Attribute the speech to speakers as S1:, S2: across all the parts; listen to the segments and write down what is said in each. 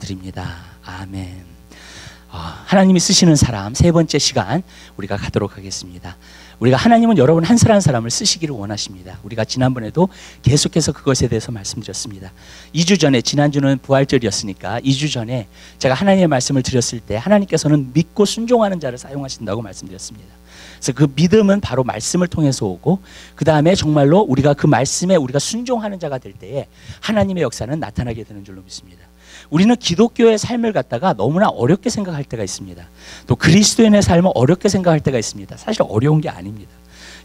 S1: 드립니다. 아멘. 하나님이 쓰시는 사람 세 번째 시간 우리가 가도록 하겠습니다. 우리가 하나님은 여러분 한 사람 한 사람을 쓰시기를 원하십니다. 우리가 지난번에도 계속해서 그것에 대해서 말씀드렸습니다. 2주 전에, 지난주는 부활절이었으니까 2주 전에 제가 하나님의 말씀을 드렸을 때 하나님께서는 믿고 순종하는 자를 사용하신다고 말씀드렸습니다. 그래서 그 믿음은 바로 말씀을 통해서 오고, 그 다음에 정말로 우리가 그 말씀에 우리가 순종하는 자가 될 때에 하나님의 역사는 나타나게 되는 줄로 믿습니다. 우리는 기독교의 삶을 갖다가 너무나 어렵게 생각할 때가 있습니다. 또 그리스도인의 삶을 어렵게 생각할 때가 있습니다. 사실 어려운 게 아닙니다.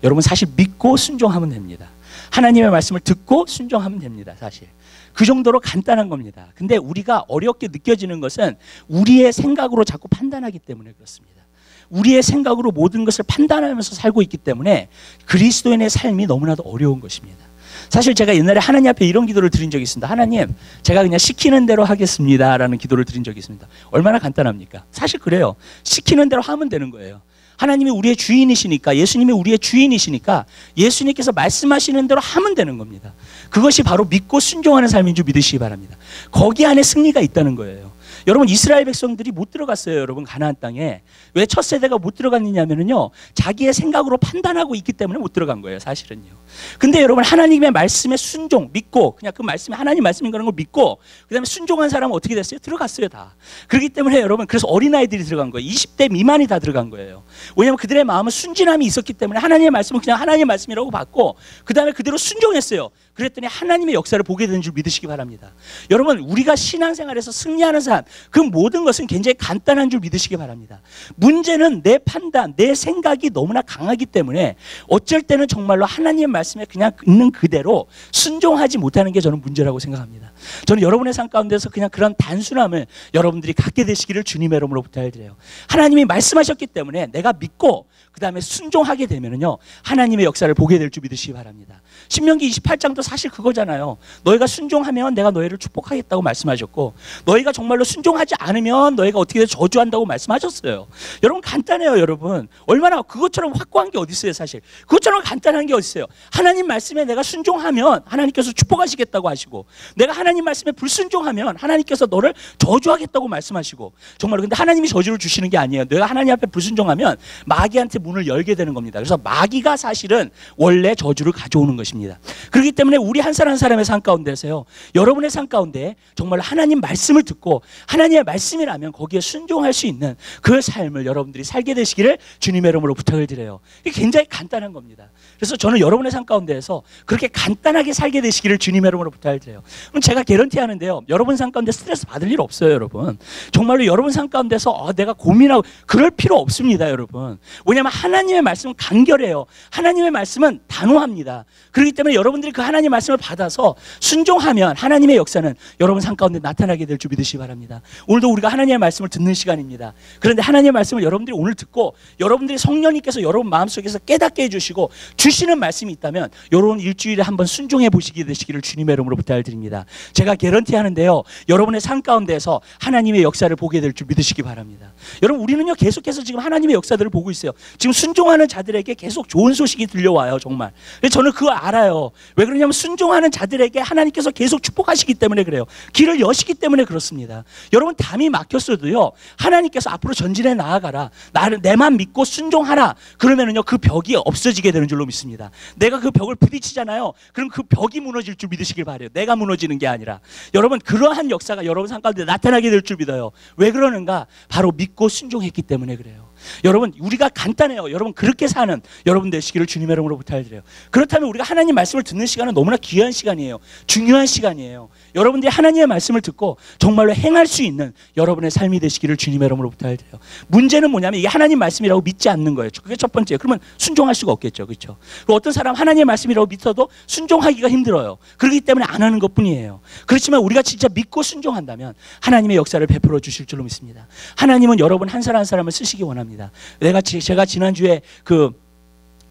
S1: 여러분 사실 믿고 순종하면 됩니다. 하나님의 말씀을 듣고 순종하면 됩니다. 사실 그 정도로 간단한 겁니다. 근데 우리가 어렵게 느껴지는 것은 우리의 생각으로 자꾸 판단하기 때문에 그렇습니다. 우리의 생각으로 모든 것을 판단하면서 살고 있기 때문에 그리스도인의 삶이 너무나도 어려운 것입니다. 사실 제가 옛날에 하나님 앞에 이런 기도를 드린 적이 있습니다. 하나님, 제가 그냥 시키는 대로 하겠습니다 라는 기도를 드린 적이 있습니다. 얼마나 간단합니까? 사실 그래요. 시키는 대로 하면 되는 거예요. 하나님이 우리의 주인이시니까, 예수님이 우리의 주인이시니까 예수님께서 말씀하시는 대로 하면 되는 겁니다. 그것이 바로 믿고 순종하는 삶인 줄 믿으시기 바랍니다. 거기 안에 승리가 있다는 거예요. 여러분 이스라엘 백성들이 못 들어갔어요. 여러분 가나안 땅에. 왜 첫 세대가 못 들어갔느냐면요, 자기의 생각으로 판단하고 있기 때문에 못 들어간 거예요. 사실은요. 근데 여러분 하나님의 말씀에 순종, 믿고, 그냥 그 말씀이 하나님 말씀인 거라는 걸 믿고 그 다음에 순종한 사람은 어떻게 됐어요? 들어갔어요. 다. 그렇기 때문에 여러분, 그래서 어린아이들이 들어간 거예요. 20대 미만이 다 들어간 거예요. 왜냐하면 그들의 마음은 순진함이 있었기 때문에 하나님의 말씀은 그냥 하나님의 말씀이라고 받고 그 다음에 그대로 순종했어요. 그랬더니 하나님의 역사를 보게 되는 줄 믿으시기 바랍니다. 여러분 우리가 신앙생활에서 승리하는 삶, 그 모든 것은 굉장히 간단한 줄 믿으시기 바랍니다. 문제는 내 판단, 내 생각이 너무나 강하기 때문에 어쩔 때는 정말로 하나님의 말씀에 그냥 있는 그대로 순종하지 못하는 게 저는 문제라고 생각합니다. 저는 여러분의 삶 가운데서 그냥 그런 단순함을 여러분들이 갖게 되시기를 주님의 이름으로 부탁드려요. 하나님이 말씀하셨기 때문에 내가 믿고 그 다음에 순종하게 되면은요, 하나님의 역사를 보게 될 줄 믿으시기 바랍니다. 신명기 28장도 사실 그거잖아요. 너희가 순종하면 내가 너희를 축복하겠다고 말씀하셨고, 너희가 정말로 순종하지 않으면 너희가 어떻게 저주한다고 말씀하셨어요. 여러분 간단해요. 여러분 얼마나 그것처럼 확고한 게 어디 있어요. 사실 그것처럼 간단한 게 어디 있어요. 하나님 말씀에 내가 순종하면 하나님께서 축복하시겠다고 하시고, 내가 하나님 말씀에 불순종하면 하나님께서 너를 저주하겠다고 말씀하시고, 정말로. 근데 하나님이 저주를 주시는 게 아니에요. 내가 하나님 앞에 불순종하면 마귀한테 문을 열게 되는 겁니다. 그래서 마귀가 사실은 원래 저주를 가져오는 것입니다. 그렇기 때문에 우리 한 사람 한 사람의 삶 가운데서요, 여러분의 삶 가운데 정말 하나님 말씀을 듣고 하나님의 말씀이라면 거기에 순종할 수 있는 그 삶을 여러분들이 살게 되시기를 주님의 이름으로 부탁을 드려요. 이게 굉장히 간단한 겁니다. 그래서 저는 여러분의 삶 가운데에서 그렇게 간단하게 살게 되시기를 주님의 이름으로 부탁을 드려요. 그럼 제가 개런티 하는데요, 여러분 삶 가운데 스트레스 받을 일 없어요. 여러분 정말로 여러분 삶 가운데서 내가 고민하고 그럴 필요 없습니다. 여러분 왜냐하면 하나님의 말씀은 간결해요. 하나님의 말씀은 단호합니다. 그렇기 때문에 여러분들이 그 하나님의 말씀을 받아서 순종하면 하나님의 역사는 여러분 삶 가운데 나타나게 될 줄 믿으시기 바랍니다. 오늘도 우리가 하나님의 말씀을 듣는 시간입니다. 그런데 하나님의 말씀을 여러분들이 오늘 듣고 여러분들이 성령님께서 여러분 마음속에서 깨닫게 해주시고 주시는 말씀이 있다면 여러분 일주일에 한번 순종해 보시게 되시기를 주님의 이름으로 부탁드립니다. 제가 개런티 하는데요, 여러분의 삶 가운데서 하나님의 역사를 보게 될 줄 믿으시기 바랍니다. 여러분 우리는요 계속해서 지금 하나님의 역사들을 보고 있어요. 지금 순종하는 자들에게 계속 좋은 소식이 들려와요. 정말. 저는 그거 알아요. 왜 그러냐면 순종하는 자들에게 하나님께서 계속 축복하시기 때문에 그래요. 길을 여시기 때문에 그렇습니다. 여러분 담이 막혔어도요, 하나님께서 앞으로 전진해 나아가라, 나를 내만 믿고 순종하라, 그러면은요 그 벽이 없어지게 되는 줄로 믿습니다. 내가 그 벽을 부딪히잖아요. 그럼 그 벽이 무너질 줄 믿으시길 바라요. 내가 무너지는 게 아니라. 여러분 그러한 역사가 여러분 삶 가운데 나타나게 될 줄 믿어요. 왜 그러는가? 바로 믿고 순종했기 때문에 그래요. 여러분 우리가 간단해요. 여러분 그렇게 사는 여러분 되시기를 주님의 이름으로 부탁드려요. 그렇다면 우리가 하나님 말씀을 듣는 시간은 너무나 귀한 시간이에요. 중요한 시간이에요. 여러분들이 하나님의 말씀을 듣고 정말로 행할 수 있는 여러분의 삶이 되시기를 주님의 이름으로 부탁드려요. 문제는 뭐냐면 이게 하나님 말씀이라고 믿지 않는 거예요. 그게 첫 번째예요. 그러면 순종할 수가 없겠죠. 그렇죠? 그리고 어떤 사람 하나님의 말씀이라고 믿어도 순종하기가 힘들어요. 그렇기 때문에 안 하는 것뿐이에요. 그렇지만 우리가 진짜 믿고 순종한다면 하나님의 역사를 베풀어 주실 줄로 믿습니다. 하나님은 여러분 한 사람 한 사람을 쓰시기 원합니다. 제가 지난주에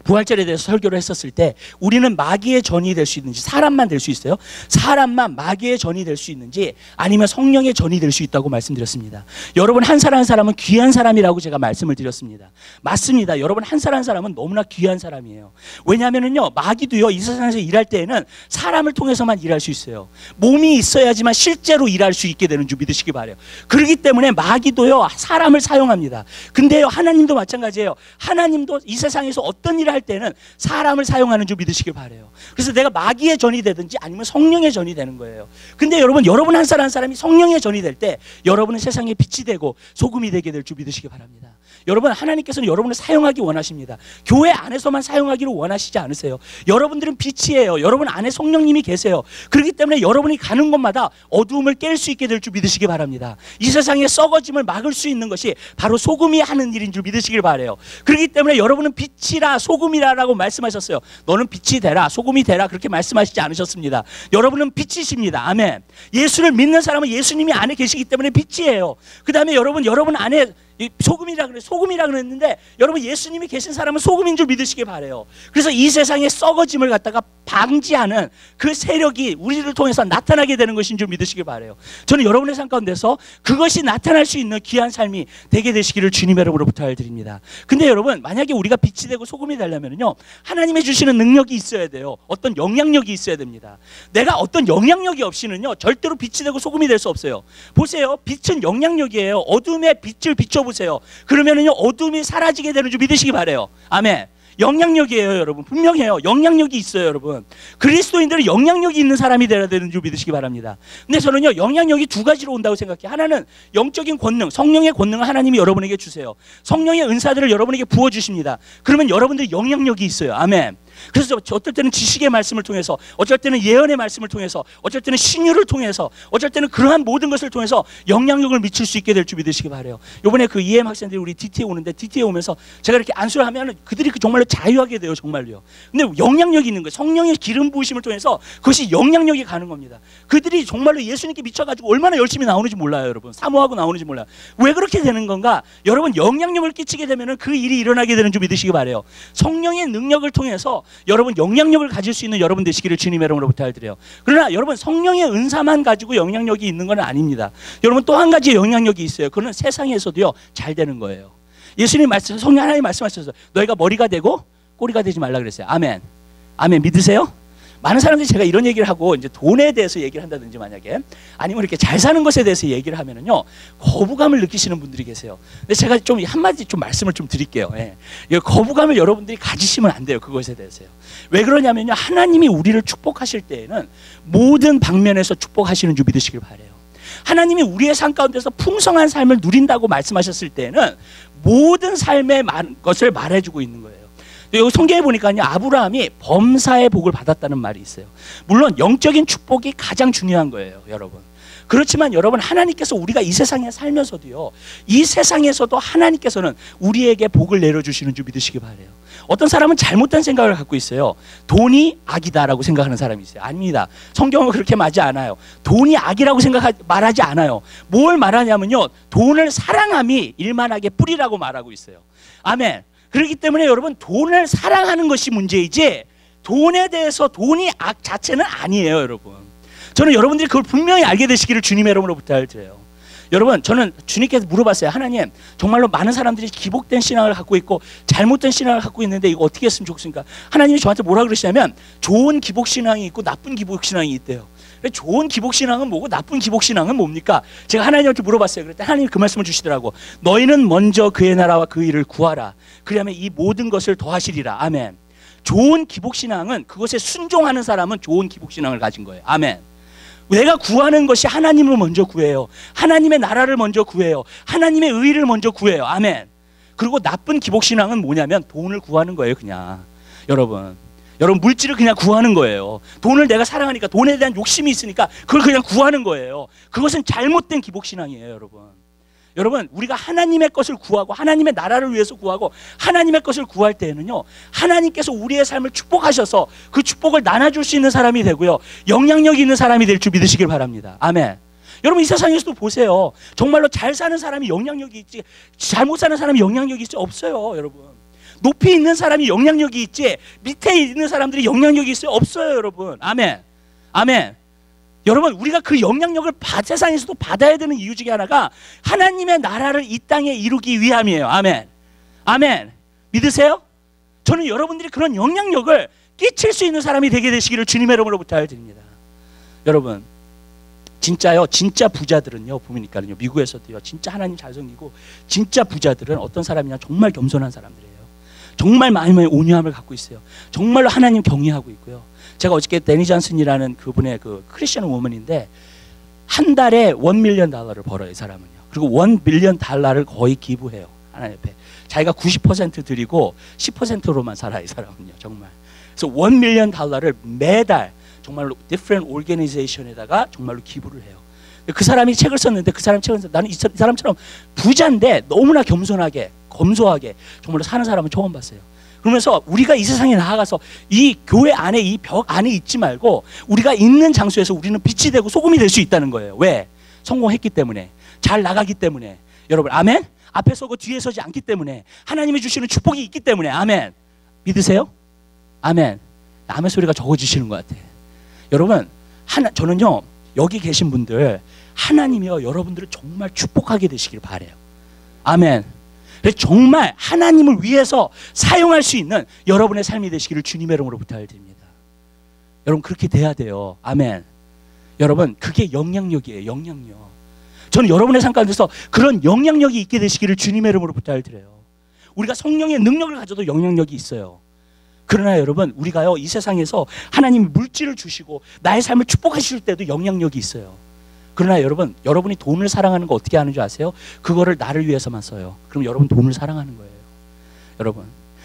S1: 부활절에 대해서 설교를 했었을 때 우리는 마귀의 전이 될 수 있는지, 사람만 될 수 있어요? 사람만 마귀의 전이 될 수 있는지 아니면 성령의 전이 될 수 있다고 말씀드렸습니다. 여러분 한 사람 한 사람은 귀한 사람이라고 제가 말씀을 드렸습니다. 맞습니다. 여러분 한 사람 한 사람은 너무나 귀한 사람이에요. 왜냐하면요 마귀도요 이 세상에서 일할 때에는 사람을 통해서만 일할 수 있어요. 몸이 있어야지만 실제로 일할 수 있게 되는 줄 믿으시기 바라요. 그렇기 때문에 마귀도요 사람을 사용합니다. 근데요 하나님도 마찬가지예요. 하나님도 이 세상에서 어떤 일을 할 때는 사람을 사용하는 줄 믿으시길 바라요. 그래서 내가 마귀의 전이 되든지 아니면 성령의 전이 되는 거예요. 근데 여러분 한 사람 한 사람이 성령의 전이 될 때 여러분은 세상에 빛이 되고 소금이 되게 될 줄 믿으시기 바랍니다. 여러분 하나님께서는 여러분을 사용하기 원하십니다. 교회 안에서만 사용하기를 원하시지 않으세요. 여러분들은 빛이에요. 여러분 안에 성령님이 계세요. 그렇기 때문에 여러분이 가는 곳마다 어두움을 깰 수 있게 될 줄 믿으시기 바랍니다. 이 세상의 썩어짐을 막을 수 있는 것이 바로 소금이 하는 일인 줄 믿으시길 바라요. 그렇기 때문에 여러분은 빛이라 소금이라라고 말씀하셨어요. 너는 빛이 되라 소금이 되라 그렇게 말씀하시지 않으셨습니다. 여러분은 빛이십니다. 아멘. 예수를 믿는 사람은 예수님이 안에 계시기 때문에 빛이에요. 그 다음에 여러분 안에 소금이라 그랬는데 여러분 예수님이 계신 사람은 소금인 줄 믿으시길 바라요. 그래서 이 세상의 썩어짐을 갖다가 방지하는 그 세력이 우리를 통해서 나타나게 되는 것인 줄 믿으시길 바라요. 저는 여러분의 삶 가운데서 그것이 나타날 수 있는 귀한 삶이 되게 되시기를 주님의 이름으로 부탁을 드립니다. 근데 여러분 만약에 우리가 빛이 되고 소금이 되려면요 하나님이 주시는 능력이 있어야 돼요. 어떤 영향력이 있어야 됩니다. 내가 어떤 영향력이 없이는요 절대로 빛이 되고 소금이 될 수 없어요. 보세요. 빛은 영향력이에요. 어둠에 빛을 비춰보세요. 그러면은요 어둠이 사라지게 되는 줄 믿으시기 바라요. 아멘. 영향력이에요 여러분. 분명해요. 영향력이 있어요 여러분. 그리스도인들은 영향력이 있는 사람이 되어야 되는 줄 믿으시기 바랍니다. 근데 저는요 영향력이 두 가지로 온다고 생각해요. 하나는 영적인 권능, 성령의 권능을 하나님이 여러분에게 주세요. 성령의 은사들을 여러분에게 부어주십니다. 그러면 여러분들이 영향력이 있어요. 아멘. 그래서 어떨 때는 지식의 말씀을 통해서, 어쩔 때는 예언의 말씀을 통해서, 어쩔 때는 신유를 통해서, 어쩔 때는 그러한 모든 것을 통해서 영향력을 미칠 수 있게 될 줄 믿으시기 바라요. 이번에 그 EM 학생들이 우리 DT에 오는데 DT에 오면서 제가 이렇게 안수를 하면 그들이 정말로 자유하게 돼요. 정말로요. 근데 영향력이 있는 거예요. 성령의 기름 부으심을 통해서 그것이 영향력이 가는 겁니다. 그들이 정말로 예수님께 미쳐가지고 얼마나 열심히 나오는지 몰라요. 여러분 사모하고 나오는지 몰라요. 왜 그렇게 되는 건가? 여러분 영향력을 끼치게 되면 그 일이 일어나게 되는 줄 믿으시기 바라요. 성령의 능력을 통해서 여러분 영향력을 가질 수 있는 여러분 되시기를 주님의 이름으로 부탁드려요. 그러나 여러분 성령의 은사만 가지고 영향력이 있는 건 아닙니다. 여러분 또 한 가지 영향력이 있어요. 그건 세상에서도요 잘 되는 거예요. 예수님 말씀, 성령 하나님 말씀하셨어요. 너희가 머리가 되고 꼬리가 되지 말라 그랬어요. 아멘. 아멘. 믿으세요? 많은 사람들이 제가 이런 얘기를 하고 이제 돈에 대해서 얘기를 한다든지 만약에 아니면 이렇게 잘 사는 것에 대해서 얘기를 하면은요 거부감을 느끼시는 분들이 계세요. 근데 제가 좀 한마디 좀 말씀을 좀 드릴게요. 예. 이 거부감을 여러분들이 가지시면 안 돼요. 그것에 대해서요. 왜 그러냐면요 하나님이 우리를 축복하실 때에는 모든 방면에서 축복하시는 줄 믿으시길 바라요. 하나님이 우리의 삶 가운데서 풍성한 삶을 누린다고 말씀하셨을 때는 모든 삶의 것을 말해주고 있는 거예요. 여기 성경에 보니까요 아브라함이 범사의 복을 받았다는 말이 있어요. 물론 영적인 축복이 가장 중요한 거예요 여러분. 그렇지만 여러분 하나님께서 우리가 이 세상에 살면서도요 이 세상에서도 하나님께서는 우리에게 복을 내려주시는 줄 믿으시기 바라요. 어떤 사람은 잘못된 생각을 갖고 있어요. 돈이 악이다라고 생각하는 사람이 있어요. 아닙니다. 성경은 그렇게 말하지 않아요. 돈이 악이라고 말하지 않아요. 뭘 말하냐면요 돈을 사랑함이 일만하게 뿌리라고 말하고 있어요. 아멘. 그렇기 때문에 여러분 돈을 사랑하는 것이 문제이지 돈에 대해서 돈이 악 자체는 아니에요 여러분. 저는 여러분들이 그걸 분명히 알게 되시기를 주님의 이름으로 부탁을 드려요. 여러분 저는 주님께서 물어봤어요. 하나님 정말로 많은 사람들이 기복된 신앙을 갖고 있고 잘못된 신앙을 갖고 있는데 이거 어떻게 했으면 좋겠습니까? 하나님이 저한테 뭐라 그러시냐면 좋은 기복신앙이 있고 나쁜 기복신앙이 있대요. 좋은 기복신앙은 뭐고 나쁜 기복신앙은 뭡니까? 제가 하나님한테 물어봤어요. 그랬더니 하나님이 그 말씀을 주시더라고. 너희는 먼저 그의 나라와 그 일을 구하라. 그러면 이 모든 것을 더하시리라. 아멘. 좋은 기복신앙은 그것에 순종하는 사람은 좋은 기복신앙을 가진 거예요. 아멘. 내가 구하는 것이 하나님을 먼저 구해요. 하나님의 나라를 먼저 구해요. 하나님의 의를 먼저 구해요. 아멘. 그리고 나쁜 기복신앙은 뭐냐면 돈을 구하는 거예요. 그냥 여러분 물질을 그냥 구하는 거예요. 돈을 내가 사랑하니까 돈에 대한 욕심이 있으니까 그걸 그냥 구하는 거예요. 그것은 잘못된 기복신앙이에요. 여러분 우리가 하나님의 것을 구하고 하나님의 나라를 위해서 구하고 하나님의 것을 구할 때에는요 하나님께서 우리의 삶을 축복하셔서 그 축복을 나눠줄 수 있는 사람이 되고요 영향력이 있는 사람이 될 줄 믿으시길 바랍니다. 아멘. 여러분 이 세상에서도 보세요. 정말로 잘 사는 사람이 영향력이 있지 잘못 사는 사람이 영향력이 있지 없어요. 여러분 높이 있는 사람이 영향력이 있지 밑에 있는 사람들이 영향력이 있어요? 없어요, 여러분. 아멘. 아멘. 여러분, 우리가 그 영향력을 세상에서도 받아야 되는 이유 중에 하나가 하나님의 나라를 이 땅에 이루기 위함이에요. 아멘. 아멘. 믿으세요? 저는 여러분들이 그런 영향력을 끼칠 수 있는 사람이 되게 되시기를 주님의 이름으로 부탁드립니다. 여러분, 진짜요, 진짜 부자들은요, 보니까요, 미국에서도요, 진짜 하나님 잘 섬기고 진짜 부자들은 어떤 사람이냐, 정말 겸손한 사람들이에요. 정말 마음의 온유함을 갖고 있어요. 정말로 하나님 경외하고 있고요. 제가 어저께 데니 존슨이라는 그분의 그 크리스천 우먼인데 한 달에 $1 밀리언 벌어요, 이 사람은요. 그리고 $1 밀리언 거의 기부해요, 하나님 옆에. 자기가 90% 드리고 10%로만 살아요, 이 사람은요, 정말. 그래서 $1 밀리언 매달 정말로 different organization에다가 정말로 기부를 해요. 그 사람이 책을 썼는데 그 사람 책을 나는 이 사람처럼 부자인데 너무나 겸손하게 검소하게 정말로 사는 사람은 처음 봤어요. 그러면서 우리가 이 세상에 나아가서 이 교회 안에 이 벽 안에 있지 말고 우리가 있는 장소에서 우리는 빛이 되고 소금이 될 수 있다는 거예요. 왜? 성공했기 때문에, 잘 나가기 때문에. 여러분, 아멘? 앞에 서고 뒤에 서지 않기 때문에, 하나님이 주시는 축복이 있기 때문에. 아멘. 믿으세요? 아멘. 아멘 소리가 적어지시는 것 같아요. 여러분, 저는요, 여기 계신 분들 하나님이요, 여러분들을 정말 축복하게 되시길 바라요. 아멘. 정말 하나님을 위해서 사용할 수 있는 여러분의 삶이 되시기를 주님의 이름으로 부탁을 드립니다. 여러분, 그렇게 돼야 돼요. 아멘. 여러분, 그게 영향력이에요. 영향력. 저는 여러분의 삶 가운데서 그런 영향력이 있게 되시기를 주님의 이름으로 부탁을 드려요. 우리가 성령의 능력을 가져도 영향력이 있어요. 그러나 여러분, 우리가요, 이 세상에서 하나님이 물질을 주시고 나의 삶을 축복하실 때도 영향력이 있어요. 그러나 여러분, 여러분이 돈을 사랑하는 거 어떻게 하는 줄 아세요? 그거를 나를 위해서만 써요. 그럼 여러분 돈을 사랑하는 거예요. 여러분,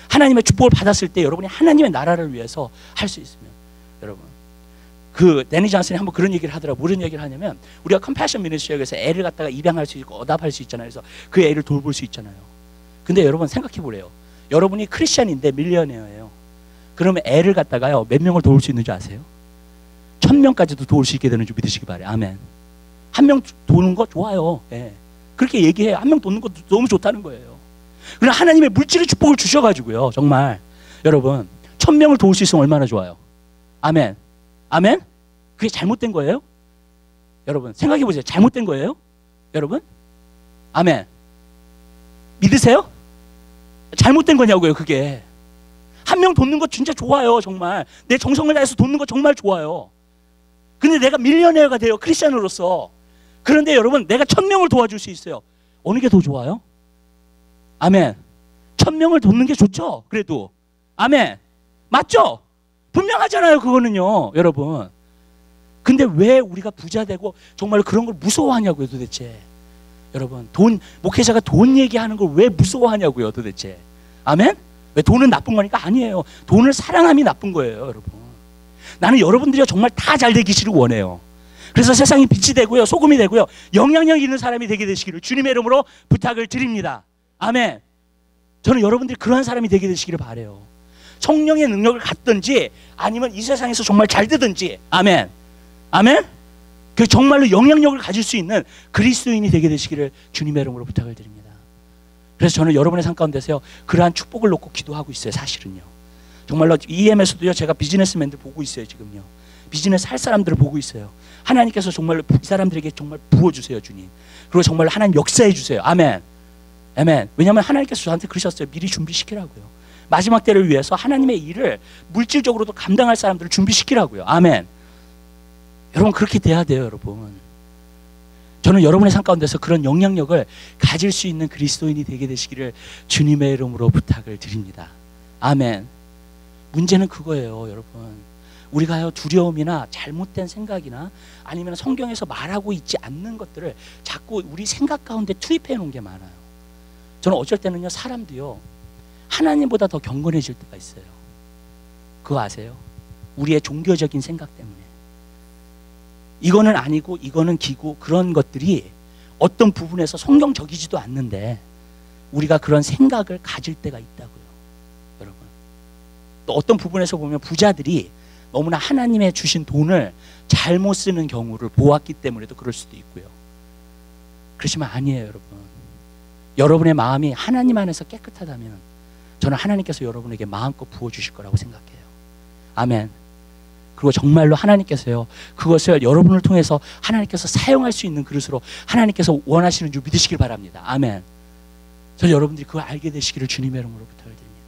S1: 하나님의 축복을 받았을 때 여러분이 하나님의 나라를 위해서 할 수 있으면, 여러분, 그 데니 존슨이 한번 그런 얘기를 하더라고요. 무슨 얘기를 하냐면, 우리가 컴패션 미니스트리에서 애를 갖다가 입양할 수 있고 어답할 수 있잖아요. 그래서 그 애를 돌볼 수 있잖아요. 근데 여러분 생각해 보래요. 여러분이 크리스천인데 밀리어네어예요. 그러면 애를 갖다가요, 몇 명을 도울 수 있는 줄 아세요? 1000명까지도 도울 수 있게 되는 줄 믿으시기 바래요. 아멘. 한 명 도는 거 좋아요. 예. 그렇게 얘기해요. 한 명 도는 거 너무 좋다는 거예요. 그러나 하나님의 물질의 축복을 주셔가지고요, 정말 여러분 1000명을 도울 수 있으면 얼마나 좋아요. 아멘. 아멘. 그게 잘못된 거예요? 여러분 생각해 보세요. 잘못된 거예요? 여러분? 아멘. 믿으세요? 잘못된 거냐고요, 그게. 한 명 돕는 거 진짜 좋아요, 정말. 내 정성을 다해서 돕는 거 정말 좋아요. 근데 내가 밀리어네어가 돼요, 크리스찬으로서. 그런데 여러분, 내가 1000명을 도와줄 수 있어요. 어느 게 더 좋아요? 아멘. 1000명을 돕는 게 좋죠, 그래도. 아멘. 맞죠? 분명하잖아요, 그거는요, 여러분. 근데 왜 우리가 부자 되고 정말 그런 걸 무서워하냐고요, 도대체. 여러분, 목회자가 돈 얘기하는 걸 왜 무서워하냐고요, 도대체. 아멘? 왜 돈은 나쁜 거니까? 아니에요. 돈을 사랑함이 나쁜 거예요, 여러분. 나는 여러분들이 정말 다 잘 되기를 원해요. 그래서 세상이 빛이 되고요, 소금이 되고요, 영향력 있는 사람이 되게 되시기를 주님의 이름으로 부탁을 드립니다. 아멘. 저는 여러분들이 그러한 사람이 되게 되시기를 바라요. 성령의 능력을 갖든지 아니면 이 세상에서 정말 잘 되든지. 아멘. 아멘. 그 정말로 영향력을 가질 수 있는 그리스도인이 되게 되시기를 주님의 이름으로 부탁을 드립니다. 그래서 저는 여러분의 삶 가운데서요, 그러한 축복을 놓고 기도하고 있어요, 사실은요. 정말로 EM에서도요, 제가 비즈니스맨들 보고 있어요, 지금요. 비즈니스 할 사람들을 보고 있어요. 하나님께서 정말로 이 사람들에게 정말 부어주세요, 주님. 그리고 정말 하나님 역사해 주세요. 아멘. 아멘. 왜냐하면 하나님께서 저한테 그러셨어요. 미리 준비시키라고요. 마지막 때를 위해서 하나님의 일을 물질적으로도 감당할 사람들을 준비시키라고요. 아멘. 여러분, 그렇게 돼야 돼요, 여러분. 저는 여러분의 삶 가운데서 그런 영향력을 가질 수 있는 그리스도인이 되게 되시기를 주님의 이름으로 부탁을 드립니다. 아멘. 문제는 그거예요, 여러분. 우리가요, 두려움이나 잘못된 생각이나 아니면 성경에서 말하고 있지 않는 것들을 자꾸 우리 생각 가운데 투입해 놓은 게 많아요. 저는 어쩔 때는요, 사람도요, 하나님보다 더 경건해질 때가 있어요. 그거 아세요? 우리의 종교적인 생각 때문에. 이거는 아니고 이거는 기고, 그런 것들이 어떤 부분에서 성경적이지도 않는데 우리가 그런 생각을 가질 때가 있다고요, 여러분. 또 어떤 부분에서 보면 부자들이 너무나 하나님의 주신 돈을 잘못 쓰는 경우를 보았기 때문에도 그럴 수도 있고요. 그렇지만 아니에요, 여러분. 여러분의 마음이 하나님 안에서 깨끗하다면 저는 하나님께서 여러분에게 마음껏 부어주실 거라고 생각해요. 아멘. 그리고 정말로 하나님께서요, 그것을 여러분을 통해서 하나님께서 사용할 수 있는 그릇으로 하나님께서 원하시는 줄 믿으시길 바랍니다. 아멘. 저는 여러분들이 그걸 알게 되시기를 주님의 이름으로 부탁을 드립니다.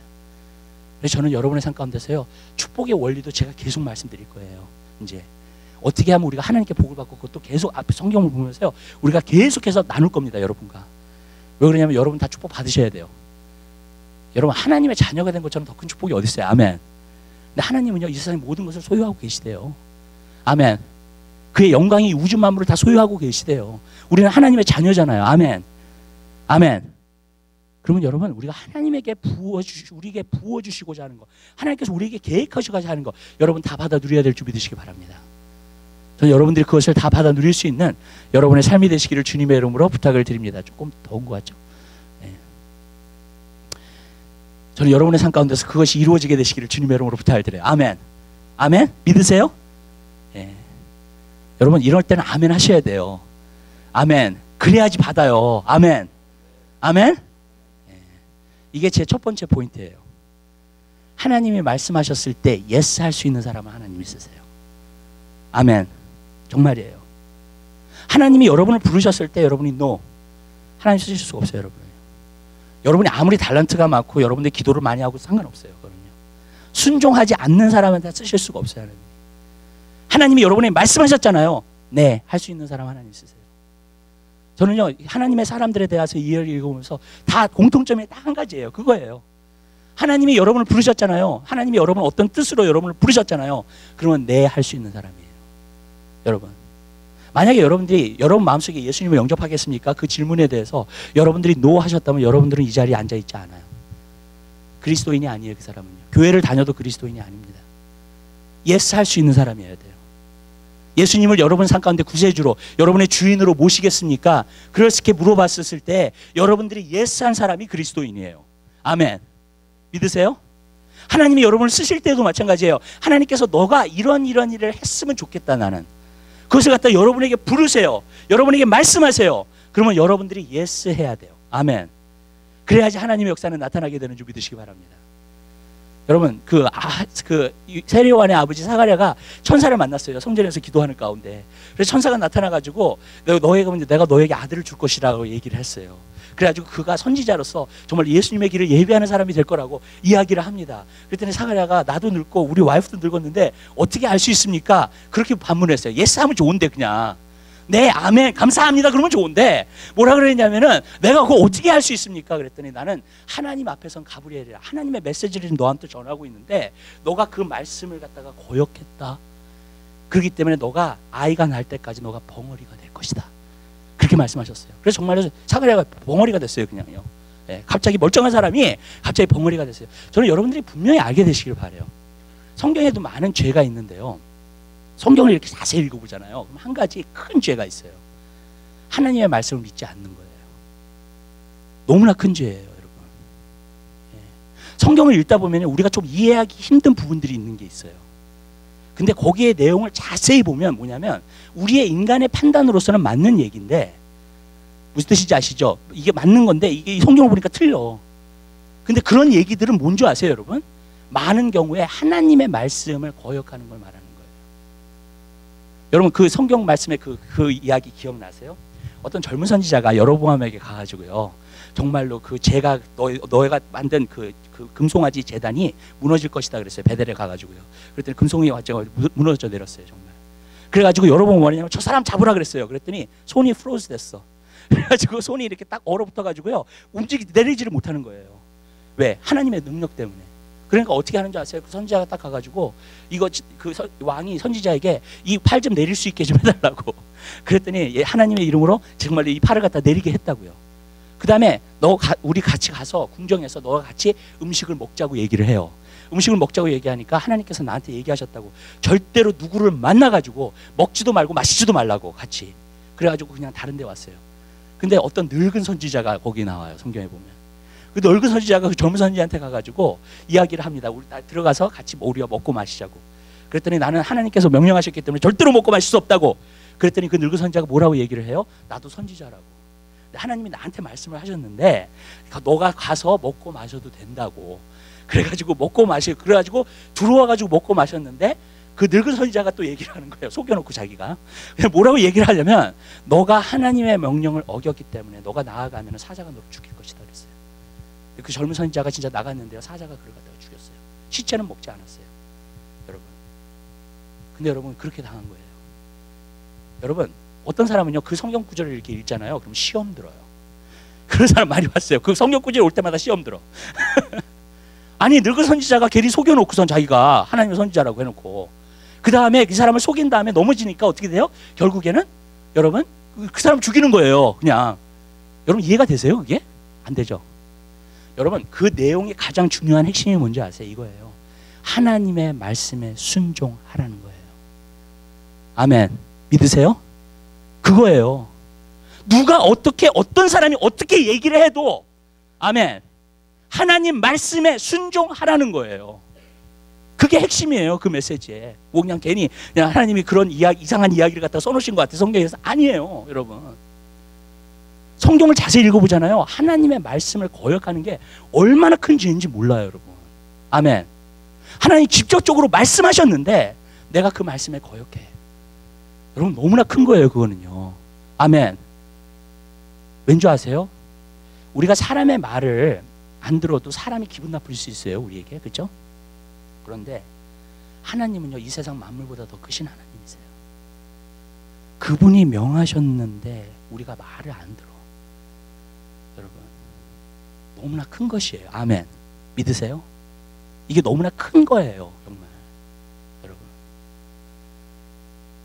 S1: 그래서 저는 여러분의 삶 가운데서요, 축복의 원리도 제가 계속 말씀드릴 거예요. 이제 어떻게 하면 우리가 하나님께 복을 받고, 그것도 계속 앞에 성경을 보면서요, 우리가 계속해서 나눌 겁니다. 여러분과. 왜 그러냐면 여러분 다 축복 받으셔야 돼요. 여러분 하나님의 자녀가 된 것처럼 더 큰 축복이 어디 있어요? 아멘. 근데 하나님은요, 이 세상의 모든 것을 소유하고 계시대요. 아멘. 그의 영광이 우주 만물을 다 소유하고 계시대요. 우리는 하나님의 자녀잖아요. 아멘. 아멘. 그러면 여러분, 우리가 하나님에게 우리에게 부어주시고자 하는 거, 하나님께서 우리에게 계획하시고자 하는 거, 여러분 다 받아 누려야 될 줄 믿으시기 바랍니다. 저는 여러분들이 그것을 다 받아 누릴 수 있는 여러분의 삶이 되시기를 주님의 이름으로 부탁을 드립니다. 조금 더운 것 같죠? 네. 저는 여러분의 삶 가운데서 그것이 이루어지게 되시기를 주님의 이름으로 부탁을 드려요. 아멘. 아멘? 믿으세요? 네. 여러분, 이럴 때는 아멘 하셔야 돼요. 아멘. 그래야지 받아요. 아멘. 아멘? 이게 제 첫 번째 포인트예요. 하나님이 말씀하셨을 때 예스 할 수 있는 사람은 하나님이 쓰세요. 아멘. 정말이에요. 하나님이 여러분을 부르셨을 때 여러분이 노, 하나님 쓰실 수가 없어요. 여러분이 아무리 달란트가 많고 여러분들 기도를 많이 하고 상관없어요. 그거는요. 순종하지 않는 사람한테 쓰실 수가 없어요. 하나님이 여러분이 말씀하셨잖아요. 네, 할 수 있는 사람 하나님 쓰세요. 저는요, 하나님의 사람들에 대해서 이해를 읽어보면서 다 공통점이 딱 한 가지예요. 그거예요. 하나님이 여러분을 부르셨잖아요. 하나님이 여러분을 어떤 뜻으로 여러분을 부르셨잖아요. 그러면 네, 할 수 있는 사람이에요. 여러분, 만약에 여러분들이 여러분 마음속에 예수님을 영접하겠습니까? 그 질문에 대해서 여러분들이 노 하셨다면 여러분들은 이 자리에 앉아있지 않아요. 그리스도인이 아니에요. 그 사람은요. 교회를 다녀도 그리스도인이 아닙니다. 예스 할 수 있는 사람이어야 돼요. 예수님을 여러분 삶 가운데 구세주로, 여러분의 주인으로 모시겠습니까? 그렇게 물어봤을 때 여러분들이 예스한 사람이 그리스도인이에요. 아멘. 믿으세요? 하나님이 여러분을 쓰실 때도 마찬가지예요. 하나님께서 너가 이런 일을 했으면 좋겠다, 나는. 그것을 갖다 여러분에게 부르세요. 여러분에게 말씀하세요. 그러면 여러분들이 예스 해야 돼요. 아멘. 그래야지 하나님의 역사는 나타나게 되는 줄 믿으시기 바랍니다. 여러분, 세례요한의 아버지 사가랴가 천사를 만났어요. 성전에서 기도하는 가운데. 그래서 천사가 나타나가지고 내가 너에게 아들을 줄 것이라고 얘기를 했어요. 그래가지고 그가 선지자로서 정말 예수님의 길을 예비하는 사람이 될 거라고 이야기를 합니다. 그랬더니 사가랴가 나도 늙고 우리 와이프도 늙었는데 어떻게 알 수 있습니까? 그렇게 반문했어요. 예스 하면 좋은데 그냥. 네, 아멘, 감사합니다. 그러면 좋은데 뭐라 그랬냐면은 내가 그거 어떻게 할 수 있습니까? 그랬더니 나는 하나님 앞에선 가브리엘이라 하나님의 메시지를 너한테 전하고 있는데 너가 그 말씀을 갖다가 거역했다. 그렇기 때문에 너가 아이가 날 때까지 너가 벙어리가 될 것이다. 그렇게 말씀하셨어요. 그래서 정말로 사가랴가 벙어리가 됐어요. 그냥요. 네, 갑자기 멀쩡한 사람이 갑자기 벙어리가 됐어요. 저는 여러분들이 분명히 알게 되시길 바라요. 성경에도 많은 죄가 있는데요. 성경을 이렇게 자세히 읽어보잖아요. 그럼 한 가지 큰 죄가 있어요. 하나님의 말씀을 믿지 않는 거예요. 너무나 큰 죄예요, 여러분. 예. 성경을 읽다 보면 우리가 좀 이해하기 힘든 부분들이 있는 게 있어요. 근데 거기에 내용을 자세히 보면 뭐냐면 우리의 인간의 판단으로서는 맞는 얘기인데 무슨 뜻인지 아시죠? 이게 맞는 건데 이게 성경을 보니까 틀려. 근데 그런 얘기들은 뭔지 아세요, 여러분? 많은 경우에 하나님의 말씀을 거역하는 걸 말하는 거예요. 여러분, 그 성경 말씀의 그 이야기 기억나세요? 어떤 젊은 선지자가 여로보암에게 가가지고요, 정말로 그 제가 너희가 만든 그 금송아지 제단이 무너질 것이다 그랬어요. 베델에 가가지고요. 그랬더니 금송이 완전히 무너져 내렸어요, 정말. 그래가지고 여로보암이 뭐냐면 저 사람 잡으라 그랬어요. 그랬더니 손이 프로즈 됐어. 그래가지고 손이 이렇게 딱 얼어붙어가지고요, 내리지를 못하는 거예요. 왜? 하나님의 능력 때문에. 그러니까 어떻게 하는지 아세요? 그 선지자가 딱 가가지고 왕이 선지자에게 이 팔 좀 내릴 수 있게 좀 해달라고. 그랬더니 하나님의 이름으로 정말로 이 팔을 갖다 내리게 했다고요. 그 다음에 우리 같이 가서 궁정에서 너가 같이 음식을 먹자고 얘기를 해요. 음식을 먹자고 얘기하니까 하나님께서 나한테 얘기하셨다고. 절대로 누구를 만나가지고 먹지도 말고 마시지도 말라고 같이. 그래가지고 그냥 다른 데 왔어요. 근데 어떤 늙은 선지자가 거기 나와요. 성경에 보면. 그 늙은 선지자가 그 젊은 선지자한테 가가지고 이야기를 합니다. 우리 다 들어가서 같이 우리가 먹고 마시자고. 그랬더니 나는 하나님께서 명령하셨기 때문에 절대로 먹고 마실 수 없다고. 그랬더니 그 늙은 선지자가 뭐라고 얘기를 해요? 나도 선지자라고. 하나님이 나한테 말씀을 하셨는데 너가 가서 먹고 마셔도 된다고. 그래가지고 그래가지고 들어와가지고 먹고 마셨는데 그 늙은 선지자가 또 얘기를 하는 거예요. 속여놓고 자기가. 뭐라고 얘기를 하려면 너가 하나님의 명령을 어겼기 때문에 너가 나아가면 사자가 너를 죽일 것이다 그랬어요. 그 젊은 선지자가 진짜 나갔는데요. 사자가 그를 갖다가 죽였어요. 시체는 먹지 않았어요. 여러분. 근데 여러분 그렇게 당한 거예요. 여러분 어떤 사람은요 그 성경 구절을 이렇게 읽잖아요. 그럼 시험 들어요. 그런 사람 많이 봤어요. 그 성경 구절 올 때마다 시험 들어. 아니 늙은 선지자가 괜히 속여놓고선 자기가 하나님의 선지자라고 해놓고 그 다음에 그 사람을 속인 다음에 넘어지니까 어떻게 돼요? 결국에는 여러분 그 사람 죽이는 거예요. 그냥. 여러분 이해가 되세요? 그게? 안 되죠. 여러분 그 내용의 가장 중요한 핵심이 뭔지 아세요? 이거예요. 하나님의 말씀에 순종하라는 거예요. 아멘. 믿으세요? 그거예요. 누가 어떻게 어떤 사람이 어떻게 얘기를 해도 아멘. 하나님 말씀에 순종하라는 거예요. 그게 핵심이에요. 그 메시지에. 뭐 그냥 괜히 그냥 하나님이 그런 이상한 이야기를 갖다 써놓으신 것 같아요. 성경에서. 아니에요. 여러분. 성경을 자세히 읽어보잖아요. 하나님의 말씀을 거역하는 게 얼마나 큰 죄인지 몰라요. 여러분. 아멘. 하나님 직접적으로 말씀하셨는데 내가 그 말씀에 거역해. 여러분 너무나 큰 거예요. 그거는요. 아멘. 왠지 아세요? 우리가 사람의 말을 안 들어도 사람이 기분 나쁠 수 있어요. 우리에게. 그렇죠? 그런데 하나님은요 이 세상 만물보다 더 크신 하나님이세요. 그분이 명하셨는데 우리가 말을 안 들어. 여러분 너무나 큰 것이에요. 아멘. 믿으세요? 이게 너무나 큰 거예요. 정말.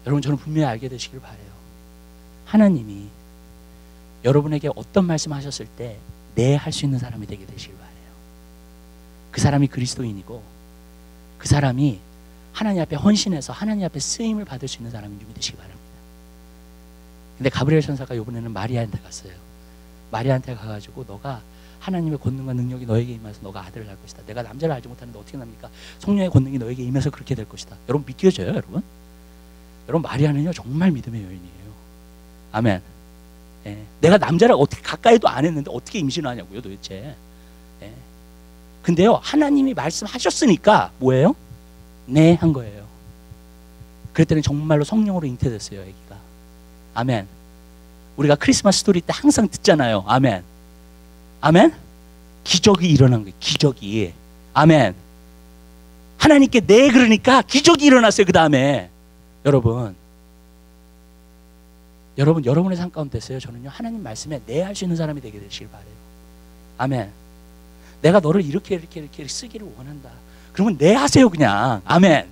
S1: 여러분 저는 분명히 알게 되시길 바라요. 하나님이 여러분에게 어떤 말씀 하셨을 때 네 할 수 있는 사람이 되게 되시길 바라요. 그 사람이 그리스도인이고 그 사람이 하나님 앞에 헌신해서 하나님 앞에 쓰임을 받을 수 있는 사람인 줄 믿으시기 바랍니다. 근데 가브리엘 천사가 이번에는 마리아한테 갔어요. 마리아한테 가가지고 너가 하나님의 권능과 능력이 너에게 임해서 너가 아들을 낳을 것이다. 내가 남자를 알지 못하는데 어떻게 납니까? 성령의 권능이 너에게 임해서 그렇게 될 것이다. 여러분 믿겨져요 여러분? 여러분 마리아는요 정말 믿음의 여인이에요. 아멘. 예. 내가 남자를 어떻게 가까이도 안 했는데 어떻게 임신하냐고요 도대체. 예. 근데요 하나님이 말씀하셨으니까 뭐예요? 네 한 거예요. 그랬더니 정말로 성령으로 잉태됐어요 아기가. 아멘. 우리가 크리스마스 스토리 때 항상 듣잖아요. 아멘. 아멘. 기적이 일어난 거예요. 기적이. 아멘. 하나님께 네 그러니까 기적이 일어났어요. 그 다음에 여러분의 삶 가운데서요 저는요 하나님 말씀에 네 할 수 있는 사람이 되게 되시길 바래요. 아멘. 내가 너를 이렇게 쓰기를 원한다. 그러면 네 하세요 그냥. 아멘.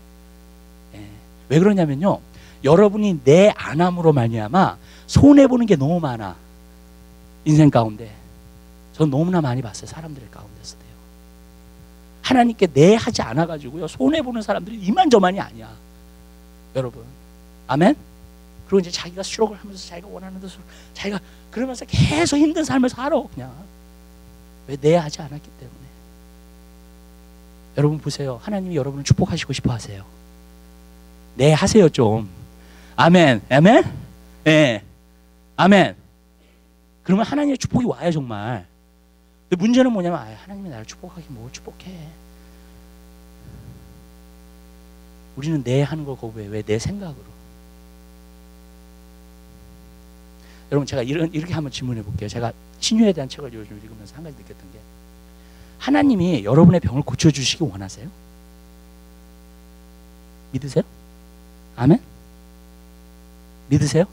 S1: 예. 왜 그러냐면요 여러분이 네 안 함으로 말미암아 손해보는 게 너무 많아. 인생 가운데 전 너무나 많이 봤어요. 사람들 가운데서도요. 하나님께 네 하지 않아가지고요 손해보는 사람들이 이만저만이 아니야. 여러분. 아멘. 그리고 이제 자기가 수록을 하면서 자기가 원하는 대로 자기가 그러면서 계속 힘든 삶을 살아 그냥. 왜 내 하지 않았기 때문에. 여러분 보세요. 하나님이 여러분을 축복하시고 싶어 하세요. 네 하세요 좀. 아멘. 아멘. 예. 아멘. 그러면 하나님의 축복이 와요 정말. 근데 문제는 뭐냐면 하나님이 나를 축복하기 뭘 축복해. 우리는 네 하는 걸 거부해. 왜? 내 생각으로. 여러분 제가 이렇게 한번 질문해 볼게요. 제가 신유에 대한 책을 요즘 읽으면서 한 가지 느꼈던 게 하나님이 여러분의 병을 고쳐주시기 원하세요? 믿으세요? 아멘? 믿으세요?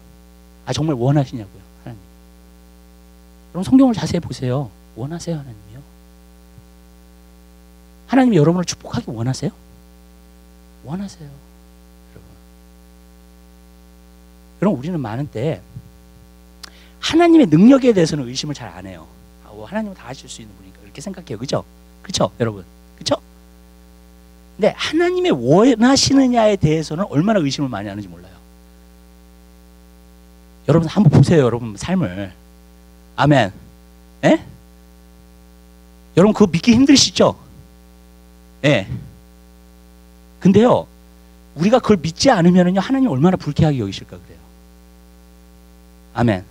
S1: 정말 원하시냐고요 하나님. 여러분 성경을 자세히 보세요. 원하세요 하나님이요? 하나님이 여러분을 축복하기 원하세요? 원하세요. 여러분 우리는 많은 때 하나님의 능력에 대해서는 의심을 잘 안 해요. 하나님은 다 하실 수 있는 분이니까 이렇게 생각해요. 그죠? 그쵸? 여러분 그쵸? 근데 하나님의 원하시느냐에 대해서는 얼마나 의심을 많이 하는지 몰라요. 여러분 한번 보세요. 여러분 삶을. 아멘. 예? 여러분 그거 믿기 힘드시죠? 예. 근데요 우리가 그걸 믿지 않으면요 하나님 얼마나 불쾌하게 여기실까 그래요. 아멘.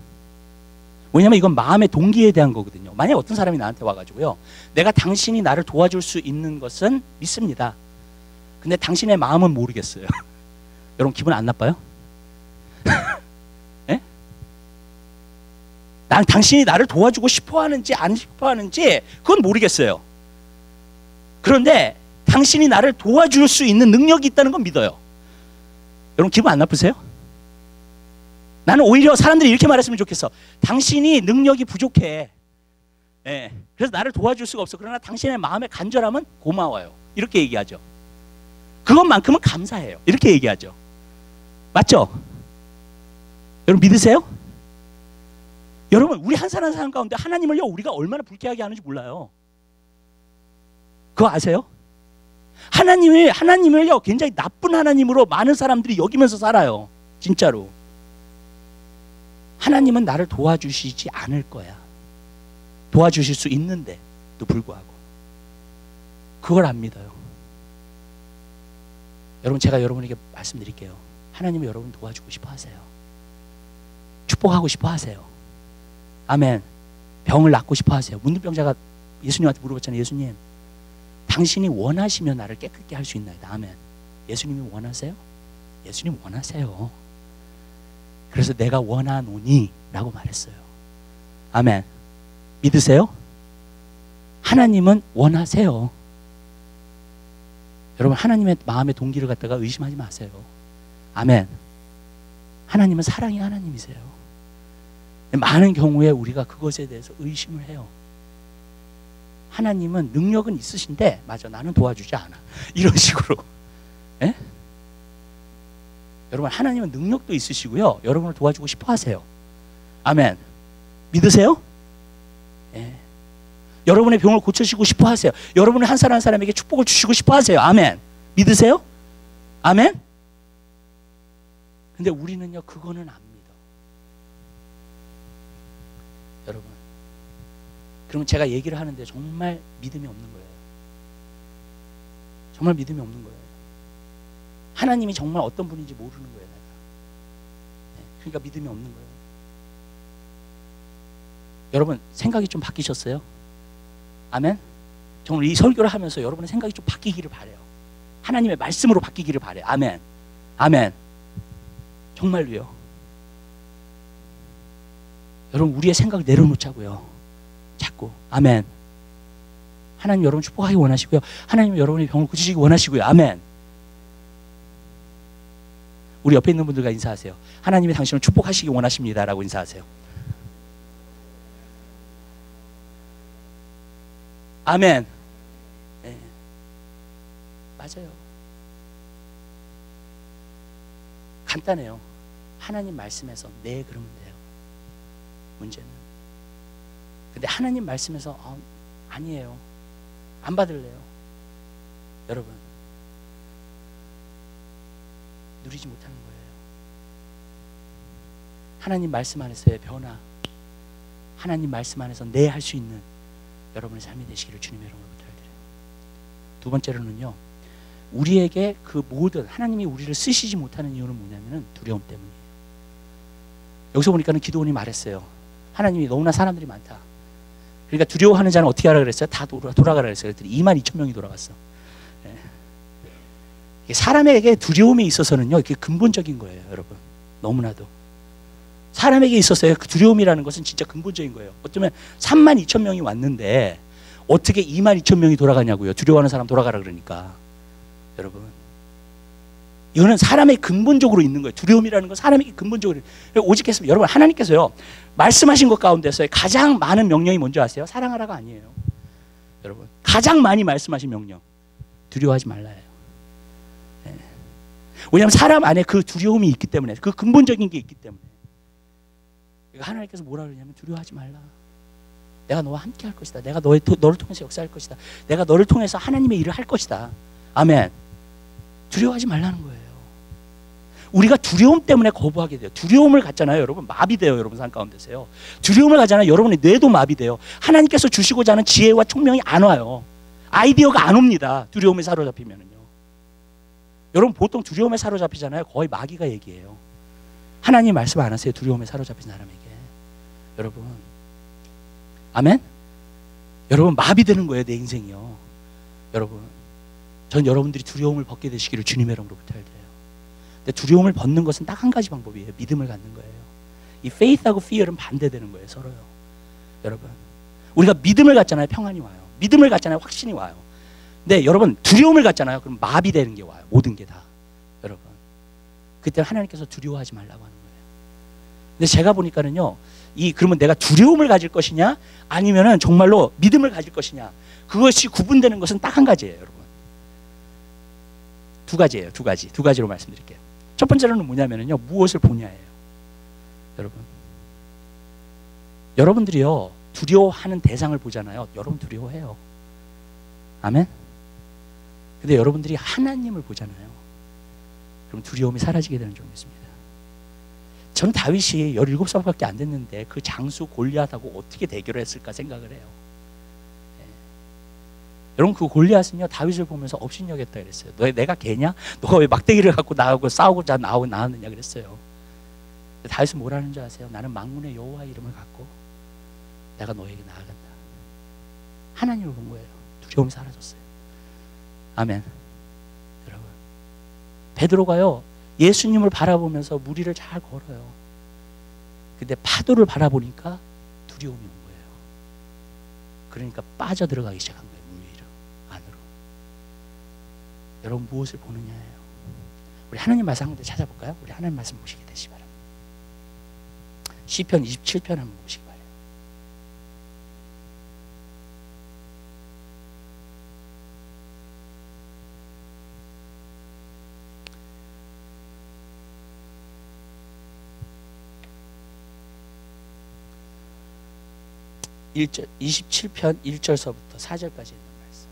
S1: 왜냐면 이건 마음의 동기에 대한 거거든요. 만약에 어떤 사람이 나한테 와가지고요, 내가 당신이 나를 도와줄 수 있는 것은 믿습니다. 근데 당신의 마음은 모르겠어요. 여러분 기분 안 나빠요? 예? 난 당신이 나를 도와주고 싶어 하는지 안 싶어 하는지 그건 모르겠어요. 그런데 당신이 나를 도와줄 수 있는 능력이 있다는 건 믿어요. 여러분 기분 안 나쁘세요? 나는 오히려 사람들이 이렇게 말했으면 좋겠어. 당신이 능력이 부족해. 예. 그래서 나를 도와줄 수가 없어. 그러나 당신의 마음의 간절함은 고마워요. 이렇게 얘기하죠. 그것만큼은 감사해요. 이렇게 얘기하죠. 맞죠? 여러분 믿으세요? 여러분 우리 한 사람 한 사람 가운데 하나님을요 우리가 얼마나 불쾌하게 하는지 몰라요. 그거 아세요? 하나님을요 굉장히 나쁜 하나님으로 많은 사람들이 여기면서 살아요. 진짜로. 하나님은 나를 도와주시지 않을 거야. 도와주실 수 있는데도 불구하고 그걸 안 믿어요. 여러분 제가 여러분에게 말씀드릴게요. 하나님은 여러분 도와주고 싶어 하세요. 축복하고 싶어 하세요. 아멘. 병을 낫고 싶어 하세요. 문둥병자가 예수님한테 물어봤잖아요. 예수님, 당신이 원하시면 나를 깨끗게 할 수 있나이다. 아멘. 예수님이 원하세요? 예수님 원하세요. 그래서 내가 원하노니 라고 말했어요. 아멘. 믿으세요? 하나님은 원하세요. 여러분 하나님의 마음의 동기를 갖다가 의심하지 마세요. 아멘. 하나님은 사랑의 하나님이세요. 많은 경우에 우리가 그것에 대해서 의심을 해요. 하나님은 능력은 있으신데 맞아 나는 도와주지 않아. 이런 식으로. 에? 여러분 하나님은 능력도 있으시고요. 여러분을 도와주고 싶어 하세요. 아멘. 믿으세요? 예. 여러분의 병을 고쳐주시고 싶어 하세요. 여러분의 한 사람 한 사람에게 축복을 주시고 싶어 하세요. 아멘. 믿으세요? 아멘. 근데 우리는요 그거는 안 믿어. 여러분 그러면 제가 얘기를 하는데 정말 믿음이 없는 거예요. 정말 믿음이 없는 거예요. 하나님이 정말 어떤 분인지 모르는 거예요. 내가. 그러니까 믿음이 없는 거예요. 여러분 생각이 좀 바뀌셨어요? 아멘. 정말 이 설교를 하면서 여러분의 생각이 좀 바뀌기를 바래요. 하나님의 말씀으로 바뀌기를 바래요. 아멘. 아멘. 정말로요. 여러분 우리의 생각을 내려놓자고요. 자꾸. 아멘. 하나님 여러분 축복하기 원하시고요. 하나님 여러분의 병을 고치시기 원하시고요. 아멘. 우리 옆에 있는 분들과 인사하세요. 하나님이 당신을 축복하시기 원하십니다 라고 인사하세요. 아멘. 네. 맞아요. 간단해요. 하나님 말씀에서 네 그러면 돼요. 문제는. 근데 하나님 말씀에서 아니에요. 안 받을래요. 여러분 누리지 못하는 거예요. 하나님 말씀 안에서의 변화, 하나님 말씀 안에서 네 할 수 있는 여러분의 삶이 되시기를 주님의 이름으로 부탁드려요. 두 번째로는요, 우리에게 그 모든 하나님이 우리를 쓰시지 못하는 이유는 뭐냐면은 두려움 때문이에요. 여기서 보니까는 기도원이 말했어요. 하나님이 너무나 사람들이 많다. 그러니까 두려워하는 자는 어떻게 하라 그랬어요? 다 돌아가라 그랬어요. 그랬더니 22,000명이 돌아갔어. 네. 사람에게 두려움에 있어서는요, 이게 근본적인 거예요, 여러분. 너무나도. 사람에게 있어서의 그 두려움이라는 것은 진짜 근본적인 거예요. 어쩌면 32,000명이 왔는데 어떻게 22,000명이 돌아가냐고요. 두려워하는 사람 돌아가라 그러니까. 여러분, 이거는 사람의 근본적으로 있는 거예요. 두려움이라는 건 사람에게 근본적으로. 오직했으면 여러분 하나님께서요 말씀하신 것 가운데서 가장 많은 명령이 뭔지 아세요? 사랑하라가 아니에요. 여러분 가장 많이 말씀하신 명령 두려워하지 말라예요. 네. 왜냐하면 사람 안에 그 두려움이 있기 때문에, 그 근본적인 게 있기 때문에. 하나님께서 뭐라 그러냐면 두려워하지 말라. 내가 너와 함께 할 것이다. 내가 너를 통해서 역사할 것이다. 내가 너를 통해서 하나님의 일을 할 것이다. 아멘. 두려워하지 말라는 거예요. 우리가 두려움 때문에 거부하게 돼요. 두려움을 갖잖아요, 여러분. 마비돼요, 여러분 삶 가운데서요. 두려움을 가잖아요, 여러분의 뇌도 마비돼요. 하나님께서 주시고자 하는 지혜와 총명이 안 와요. 아이디어가 안 옵니다. 두려움에 사로잡히면은요. 여러분 보통 두려움에 사로잡히잖아요. 거의 마귀가 얘기해요. 하나님 말씀 안 하세요, 두려움에 사로잡힌 사람에게. 여러분, 아멘? 여러분, 마비되는 거예요, 내 인생이요. 여러분, 전 여러분들이 두려움을 벗게 되시기를 주님의 이름으로 부탁드려요. 근데 두려움을 벗는 것은 딱 한 가지 방법이에요. 믿음을 갖는 거예요. 이 faith하고 fear은 반대되는 거예요, 서로요. 여러분, 우리가 믿음을 갖잖아요, 평안이 와요. 믿음을 갖잖아요, 확신이 와요. 근데 여러분, 두려움을 갖잖아요, 그럼 마비되는 게 와요. 모든 게 다. 여러분, 그때 하나님께서 두려워하지 말라고 하는 거예요. 근데 제가 보니까는요, 그러면 내가 두려움을 가질 것이냐, 아니면은 정말로 믿음을 가질 것이냐, 그것이 구분되는 것은 딱 한 가지예요, 여러분. 두 가지예요, 두 가지로 말씀드릴게요. 첫 번째로는 뭐냐면요, 무엇을 보냐예요. 여러분, 여러분들이요, 두려워하는 대상을 보잖아요. 여러분 두려워해요. 아멘? 근데 여러분들이 하나님을 보잖아요. 그럼 두려움이 사라지게 되는 줄 믿습니다. 전 다윗이 17살밖에 안 됐는데 그 장수 골리앗하고 어떻게 대결을 했을까 생각을 해요. 네. 여러분, 그 골리앗은요, 다윗을 보면서 업신여겼다 그랬어요. 내가 개냐? 너가 왜 막대기를 갖고 나하고 싸우고자 나왔느냐 그랬어요. 다윗은 뭐라는 줄 아세요? 나는 만군의 여호와의 이름을 갖고 내가 너에게 나아간다. 하나님을 본 거예요. 두려움이 사라졌어요. 아멘. 여러분, 베드로가요, 예수님을 바라보면서 무리를 잘 걸어요. 근데 파도를 바라보니까 두려움이 온 거예요. 그러니까 빠져들어가기 시작한 거예요. 물 위로, 안으로. 여러분, 무엇을 보느냐예요. 우리 하나님 말씀 한 군데 찾아볼까요? 우리 하나님 말씀 보시게 되시 바랍니다. 시편 27편 한번 보시기 바랍니다. 일 27편 1절서부터 4절까지 있는 말씀.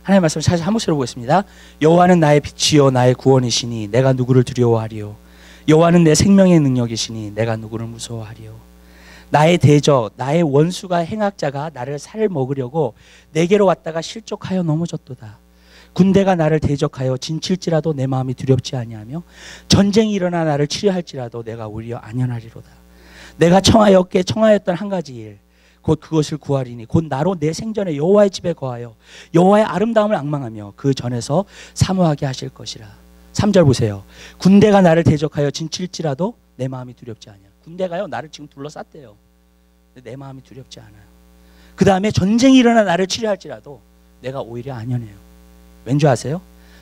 S1: 하나님의 말씀을 다시 한 목소리로 보겠습니다. 여호와는 나의 빛이요 나의 구원이시니 내가 누구를 두려워하리요. 여호와는 내 생명의 능력이시니 내가 누구를 무서워하리요. 나의 대적, 나의 원수가 행악자가 나를 살 먹으려고 내게로 왔다가 실족하여 넘어졌도다. 군대가 나를 대적하여 진칠지라도 내 마음이 두렵지 아니하며 전쟁이 일어나 나를 치료할지라도 내가 오히려 안연하리로다. 내가 청하였던 한 가지 일, 곧 그것을 구하리니 곧 나로 내 생전에 여호와의 집에 거하여 여호와의 아름다움을 앙망하며 그 전에서 사모하게 하실 것이라. 3절 보세요. 군대가 나를 대적하여 진칠지라도 내 마음이 두렵지 않아요. 군대가요, 나를 지금 둘러쌌대요. 근데 내 마음이 두렵지 않아요. 그 다음에 전쟁이 일어나 나를 치료할지라도 내가 오히려 안연해요. 왠지 아세요?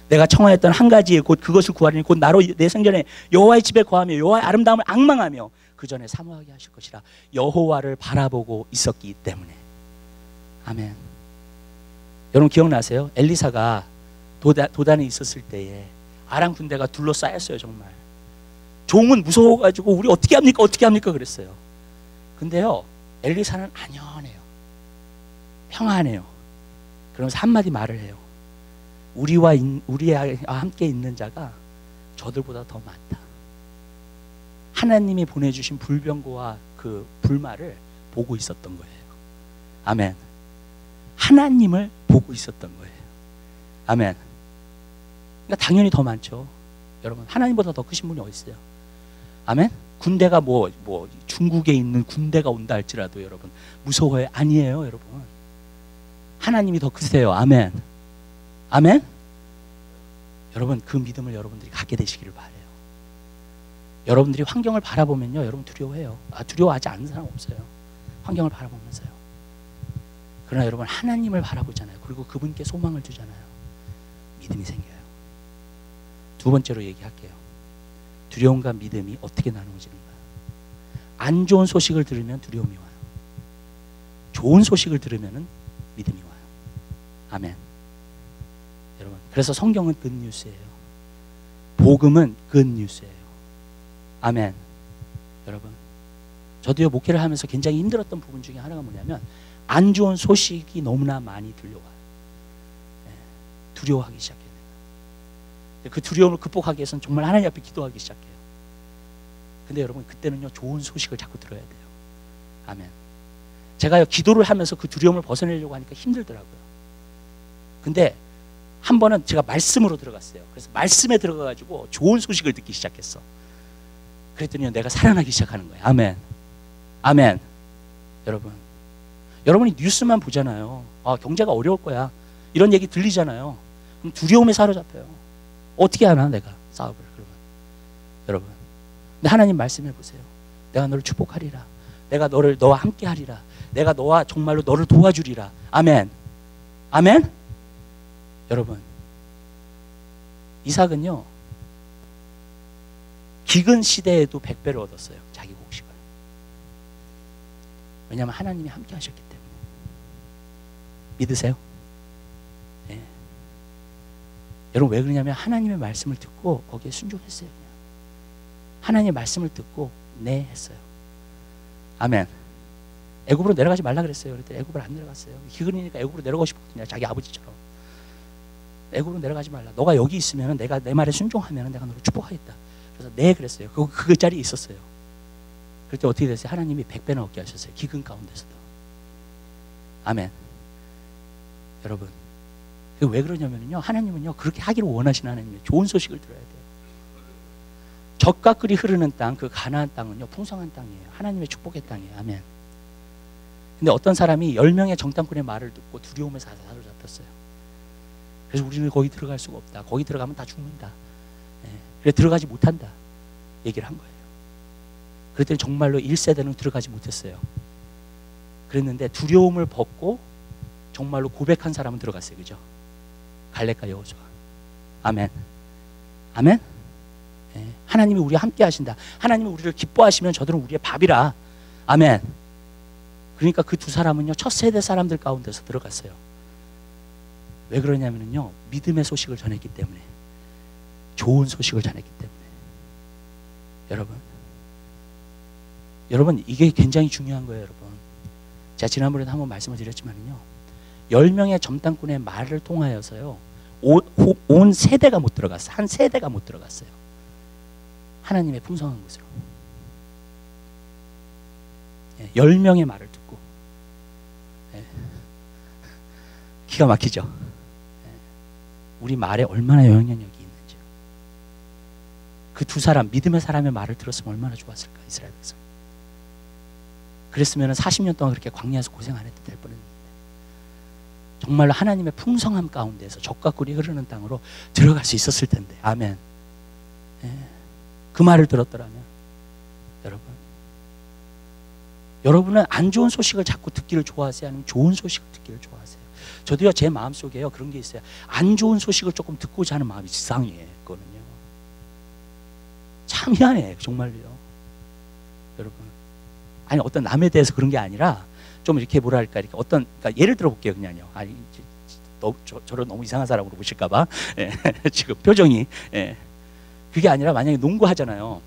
S1: 내가 청하였던 한 가지 일, 곧 그것을 구하리니 곧 나로 내 생전에 여호와의 집에 거하며 여호와의 아름다움을 앙망하며 그 전에 사모하게 하실 것이라. 여호와를 바라보고 있었기 때문에. 아멘. 여러분 기억나세요? 엘리사가 도단에 있었을 때에 아람 군대가 둘러싸였어요. 정말 종은 무서워가지고 우리 어떻게 합니까 그랬어요. 근데요, 엘리사는 안연해요. 평안해요. 그러면서 한마디 말을 해요. 우리와 함께 있는 자가 저들보다 더 많다. 하나님이 보내주신 불병거와 그 불말을 보고 있었던 거예요. 아멘. 하나님을 보고 있었던 거예요. 아멘. 그러니까 당연히 더 많죠. 여러분, 하나님보다 더 크신 분이 어디 있어요? 아멘. 군대가 중국에 있는 군대가 온다 할지라도 여러분 무서워요? 아니에요, 여러분. 하나님이 더 크세요. 아멘. 아멘. 여러분, 그 믿음을 여러분들이 갖게 되시기를 바래요. 여러분들이 환경을 바라보면요, 여러분 두려워해요. 두려워하지 않는 사람 없어요. 환경을 바라보면서요. 그러나 여러분 하나님을 바라보잖아요. 그리고 그분께 소망을 두잖아요. 믿음이 생겨요. 두 번째로 얘기할게요. 두려움과 믿음이 어떻게 나누어지는가. 안 좋은 소식을 들으면 두려움이 와요. 좋은 소식을 들으면 믿음이 와요. 아멘. 여러분, 그래서 성경은 굿뉴스예요. 복음은 굿뉴스예요. 아멘. 여러분, 저도요 목회를 하면서 굉장히 힘들었던 부분 중에 하나가 뭐냐면 안 좋은 소식이 너무나 많이 들려와요. 두려워하기 시작해요. 그 두려움을 극복하기 위해서는 정말 하나님 앞에 기도하기 시작해요. 근데 여러분, 그때는요 좋은 소식을 자꾸 들어야 돼요. 아멘. 제가요 기도를 하면서 그 두려움을 벗어내려고 하니까 힘들더라고요. 근데 한 번은 제가 말씀으로 들어갔어요. 그래서 말씀에 들어가가지고 좋은 소식을 듣기 시작했어. 그랬더니 내가 살아나기 시작하는 거예요. 아멘. 아멘. 여러분이 뉴스만 보잖아요. 경제가 어려울 거야. 이런 얘기 들리잖아요. 그럼 두려움에 사로잡혀요. 어떻게 하나 내가 싸움을. 그러면 여러분, 근데 하나님 말씀해 보세요. 내가 너를 축복하리라. 내가 너와 함께 하리라. 내가 너와 정말로 너를 도와주리라. 아멘. 아멘. 여러분, 이삭은요 기근 시대에도 100배를 얻었어요. 자기 곡식을. 왜냐하면 하나님이 함께 하셨기 때문에. 믿으세요? 네. 여러분, 왜 그러냐면 하나님의 말씀을 듣고 거기에 순종했어요. 그냥. 하나님의 말씀을 듣고 네 했어요. 아멘. 애굽으로 내려가지 말라 그랬어요. 그랬더니 애굽을 안 내려갔어요. 기근이니까 애굽으로 내려가고 싶었거든요. 자기 아버지처럼. 애굽으로 내려가지 말라. 너가 여기 있으면 내가 내 말에 순종하면 내가 너를 축복하겠다. 그래서 네 그랬어요. 그 자리에 있었어요. 그때 어떻게 됐어요? 하나님이 100배나 얻게 하셨어요. 기근 가운데서도. 아멘. 여러분, 왜 그러냐면요, 하나님은요 그렇게 하기를 원하시는 하나님이에요. 좋은 소식을 들어야 돼요. 젖과 꿀이 흐르는 땅, 그 가나안 땅은요 풍성한 땅이에요. 하나님의 축복의 땅이에요. 아멘. 근데 어떤 사람이 10명의 정탐꾼의 말을 듣고 두려움에 사로잡혔어요. 그래서 우리는 거기 들어갈 수가 없다. 거기 들어가면 다 죽는다. 그래서 들어가지 못한다 얘기를 한 거예요. 그랬더니 정말로 1세대는 들어가지 못했어요. 그랬는데 두려움을 벗고 정말로 고백한 사람은 들어갔어요. 그죠? 갈렙과 여호수아. 아멘. 아멘. 하나님이 우리와 함께 하신다. 하나님이 우리를 기뻐하시면 저들은 우리의 밥이라. 아멘. 그러니까 그 두 사람은요 첫 세대 사람들 가운데서 들어갔어요. 왜 그러냐면요 믿음의 소식을 전했기 때문에, 좋은 소식을 전했기 때문에. 여러분 이게 굉장히 중요한 거예요. 여러분, 제가 지난번에도 한번 말씀을 드렸지만요 10명의 점당꾼의 말을 통하여서요 온 세대가 못 들어갔어요. 한 세대가 못 들어갔어요. 하나님의 풍성한 곳으로. 10명의 말을 듣고. 기가 막히죠. 우리 말에 얼마나 영향력이 있는지. 그 두 사람, 믿음의 사람의 말을 들었으면 얼마나 좋았을까, 이스라엘 백성. 그랬으면 40년 동안 그렇게 광야에서 고생 안 해도 될 뻔했는데, 정말로 하나님의 풍성함 가운데서 젖과 꿀이 흐르는 땅으로 들어갈 수 있었을 텐데. 아멘. 그 말을 들었더라면. 여러분은 안 좋은 소식을 자꾸 듣기를 좋아하세요? 아니면 좋은 소식을 듣기를 좋아하세요? 저도요 제 마음속에요 그런 게 있어요. 안 좋은 소식을 조금 듣고자 하는 마음이 지상이거든요. 참 희한해 정말로요. 여러분, 아니 어떤 남에 대해서 그런 게 아니라 좀 이렇게 뭐랄까 이렇게 어떤, 그러니까 예를 들어 볼게요. 그냥요. 아니 저를 너무 이상한 사람으로 보실까봐 지금 표정이. 그게 아니라 만약에 농구 하잖아요.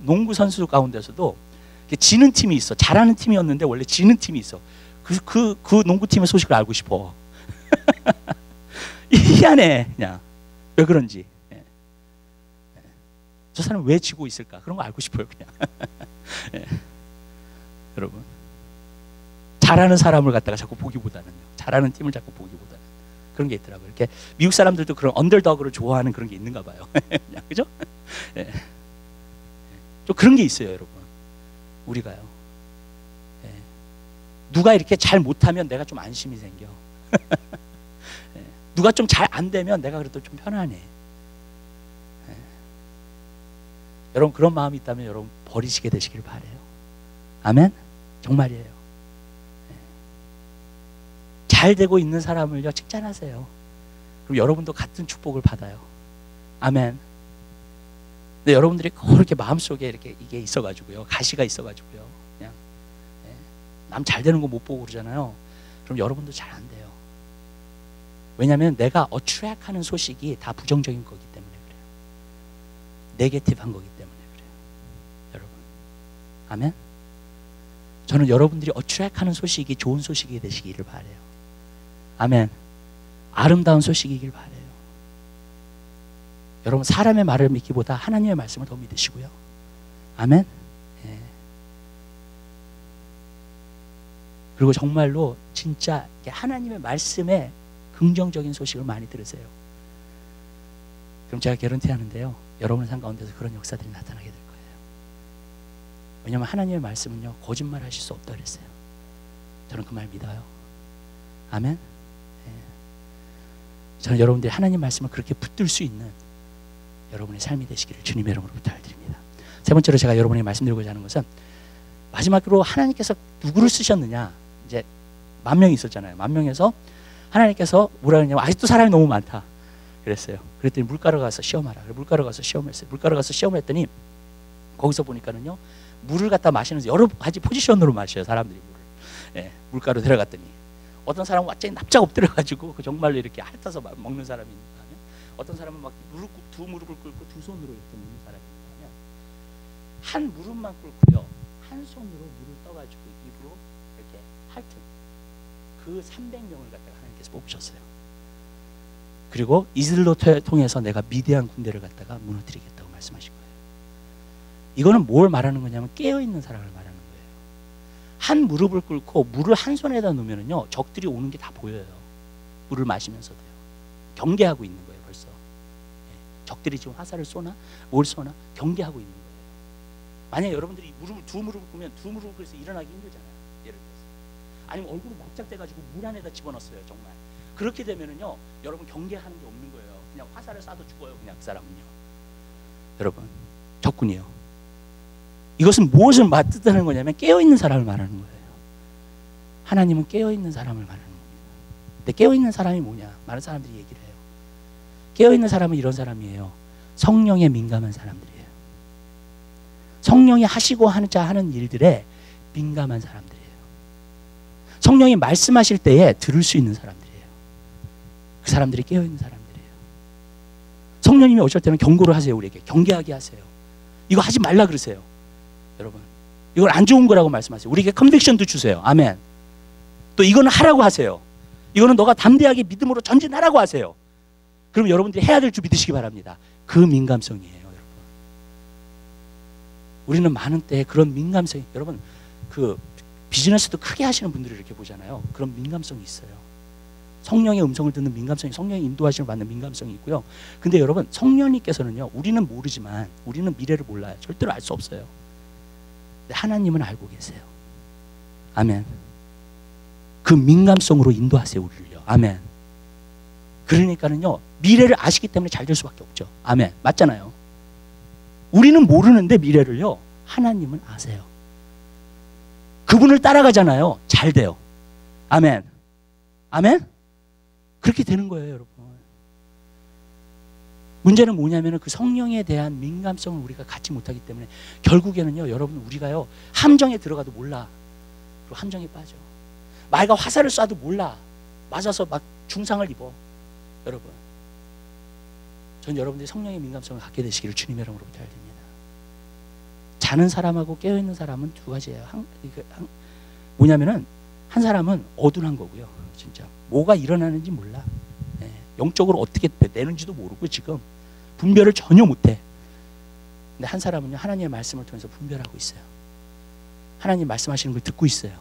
S1: 농구 선수 가운데서도 지는 팀이 있어. 잘하는 팀이었는데 원래 지는 팀이 있어. 그 농구팀의 소식을 알고 싶어. 희한해 그냥. 왜 그런지. 저 사람 왜 지고 있을까? 그런 거 알고 싶어요 그냥. 여러분, 잘하는 사람을 갖다가 자꾸 보기보다는요, 잘하는 팀을 자꾸 보기보다는 그런 게 있더라고요. 이렇게 미국 사람들도 그런 언더더그를 좋아하는 그런 게 있는가 봐요. 그냥, 그죠? 좀 그런 게 있어요 여러분. 우리가요. 누가 이렇게 잘 못하면 내가 좀 안심이 생겨. 누가 좀 잘 안 되면 내가 그래도 좀 편안해. 여러분, 그런 마음이 있다면 여러분 버리시게 되시길 바라요. 아멘? 정말이에요. 잘 되고 있는 사람을요 칭찬하세요. 그럼 여러분도 같은 축복을 받아요. 아멘. 근데 여러분들이 그렇게 마음속에 이렇게 이게 있어가지고요, 가시가 있어가지고요, 그냥 남 잘 되는 거 못 보고 그러잖아요. 그럼 여러분도 잘 안 돼요. 왜냐하면 내가 어트랙하는 소식이 다 부정적인 거기 때문에 그래요. 네게티브한 거기 때문에 그래요. 여러분, 아멘. 저는 여러분들이 어트랙하는 소식이 좋은 소식이 되시기를 바라요. 아멘. 아름다운 소식이길 바라요. 여러분, 사람의 말을 믿기보다 하나님의 말씀을 더 믿으시고요. 아멘. 예. 그리고 정말로 진짜 하나님의 말씀에 긍정적인 소식을 많이 들으세요. 그럼 제가 개런티 하는데요, 여러분의 삶 가운데서 그런 역사들이 나타나게 될 거예요. 왜냐하면 하나님의 말씀은요, 거짓말 하실 수 없다 그랬어요. 저는 그 말 믿어요. 아멘. 네. 저는 여러분들이 하나님 말씀을 그렇게 붙들 수 있는 여러분의 삶이 되시기를 주님의 이름으로 부탁드립니다. 세 번째로 제가 여러분에게 말씀드리고자 하는 것은, 마지막으로 하나님께서 누구를 쓰셨느냐. 이제 10,000명이 있었잖아요. 10,000명에서 하나님께서 뭐라 그러냐면, 아직도 사람이 너무 많다 그랬어요. 그랬더니 물가로 가서 시험하라. 물가로 가서 시험을 했어요. 물가로 가서 시험을 했더니 거기서 보니까는요, 물을 갖다 마시면서 여러 가지 포지션으로 마셔요, 사람들이 물을. 예, 물가로 데려갔더니 어떤 사람은 완전히 납작 엎드려가지고 그 정말로 이렇게 핥아서 먹는 사람이 있는가 하면, 어떤 사람은 막 두 무릎을 꿇고 두 손으로 이렇게 먹는 사람이 있는가 하면, 한 무릎만 꿇고요, 한 손으로 물을 떠가지고 입으로 이렇게 핥은 그 300명을 갖다가 하나님께서 뽑으셨어요. 그리고 이들로 통해서 내가 미디안 군대를 갖다가 무너뜨리겠다고 말씀하신 거예요. 이거는 뭘 말하는 거냐면, 깨어있는 사람을 말하는 거예요. 한 무릎을 꿇고 물을 한 손에다 놓으면요, 적들이 오는 게 다 보여요. 물을 마시면서도요. 경계하고 있는 거예요, 벌써. 적들이 지금 화살을 쏘나 뭘 쏘나 경계하고 있는 거예요. 만약에 여러분들이 두 무릎을 꿇으면 두 무릎을 꿇어서 일어나기 힘들잖아요. 예를 들어서. 아니면 얼굴이 납작돼가지고 물 안에다 집어넣었어요, 정말. 그렇게 되면은요, 여러분 경계하는 게 없는 거예요. 그냥 화살을 쏴도 죽어요, 그냥 그 사람은요. 여러분, 적군이요. 이것은 무엇을 뜻하는 거냐면, 깨어있는 사람을 말하는 거예요. 하나님은 깨어있는 사람을 말하는 겁니다. 근데 깨어있는 사람이 뭐냐? 많은 사람들이 얘기를 해요. 깨어있는 사람은 이런 사람이에요. 성령에 민감한 사람들이에요. 성령이 하시고 하는 일들에 민감한 사람들이에요. 성령이 말씀하실 때에 들을 수 있는 사람들이에요. 그 사람들이 깨어있는 사람들이에요. 성령님이 어쩔 때는 경고를 하세요. 우리에게 경계하게 하세요. 이거 하지 말라 그러세요. 여러분, 이건 안 좋은 거라고 말씀하세요. 우리에게 컨빅션도 주세요. 아멘. 또 이거는 하라고 하세요. 이거는 너가 담대하게 믿음으로 전진하라고 하세요. 그럼 여러분들이 해야 될 줄 믿으시기 바랍니다. 그 민감성이에요, 여러분. 우리는 많은 때 그런 민감성이, 여러분, 그 비즈니스도 크게 하시는 분들을 이렇게 보잖아요. 그런 민감성이 있어요. 성령의 음성을 듣는 민감성이, 성령의 인도하심을 받는 민감성이 있고요. 근데 여러분, 성령님께서는요, 우리는 모르지만, 우리는 미래를 몰라요. 절대로 알 수 없어요. 근데 하나님은 알고 계세요. 아멘. 그 민감성으로 인도하세요, 우리를요. 아멘. 그러니까는요, 미래를 아시기 때문에 잘 될 수밖에 없죠. 아멘. 맞잖아요. 우리는 모르는데 미래를요, 하나님은 아세요. 그분을 따라가잖아요. 잘 돼요. 아멘. 아멘. 그렇게 되는 거예요, 여러분. 문제는 뭐냐면 그 성령에 대한 민감성을 우리가 갖지 못하기 때문에 결국에는요, 여러분, 우리가요, 함정에 들어가도 몰라. 그리고 함정에 빠져. 말과 화살을 쏴도 몰라. 맞아서 막 중상을 입어. 여러분, 전 여러분들이 성령의 민감성을 갖게 되시기를 주님의 이름으로 부탁드립니다. 자는 사람하고 깨어있는 사람은 두 가지예요. 뭐냐면은, 한 사람은 어둔한 거고요. 진짜 뭐가 일어나는지 몰라. 네. 영적으로 어떻게 되는지도 모르고 지금 분별을 전혀 못해. 근데 한 사람은요, 하나님의 말씀을 통해서 분별하고 있어요. 하나님 말씀하시는 걸 듣고 있어요.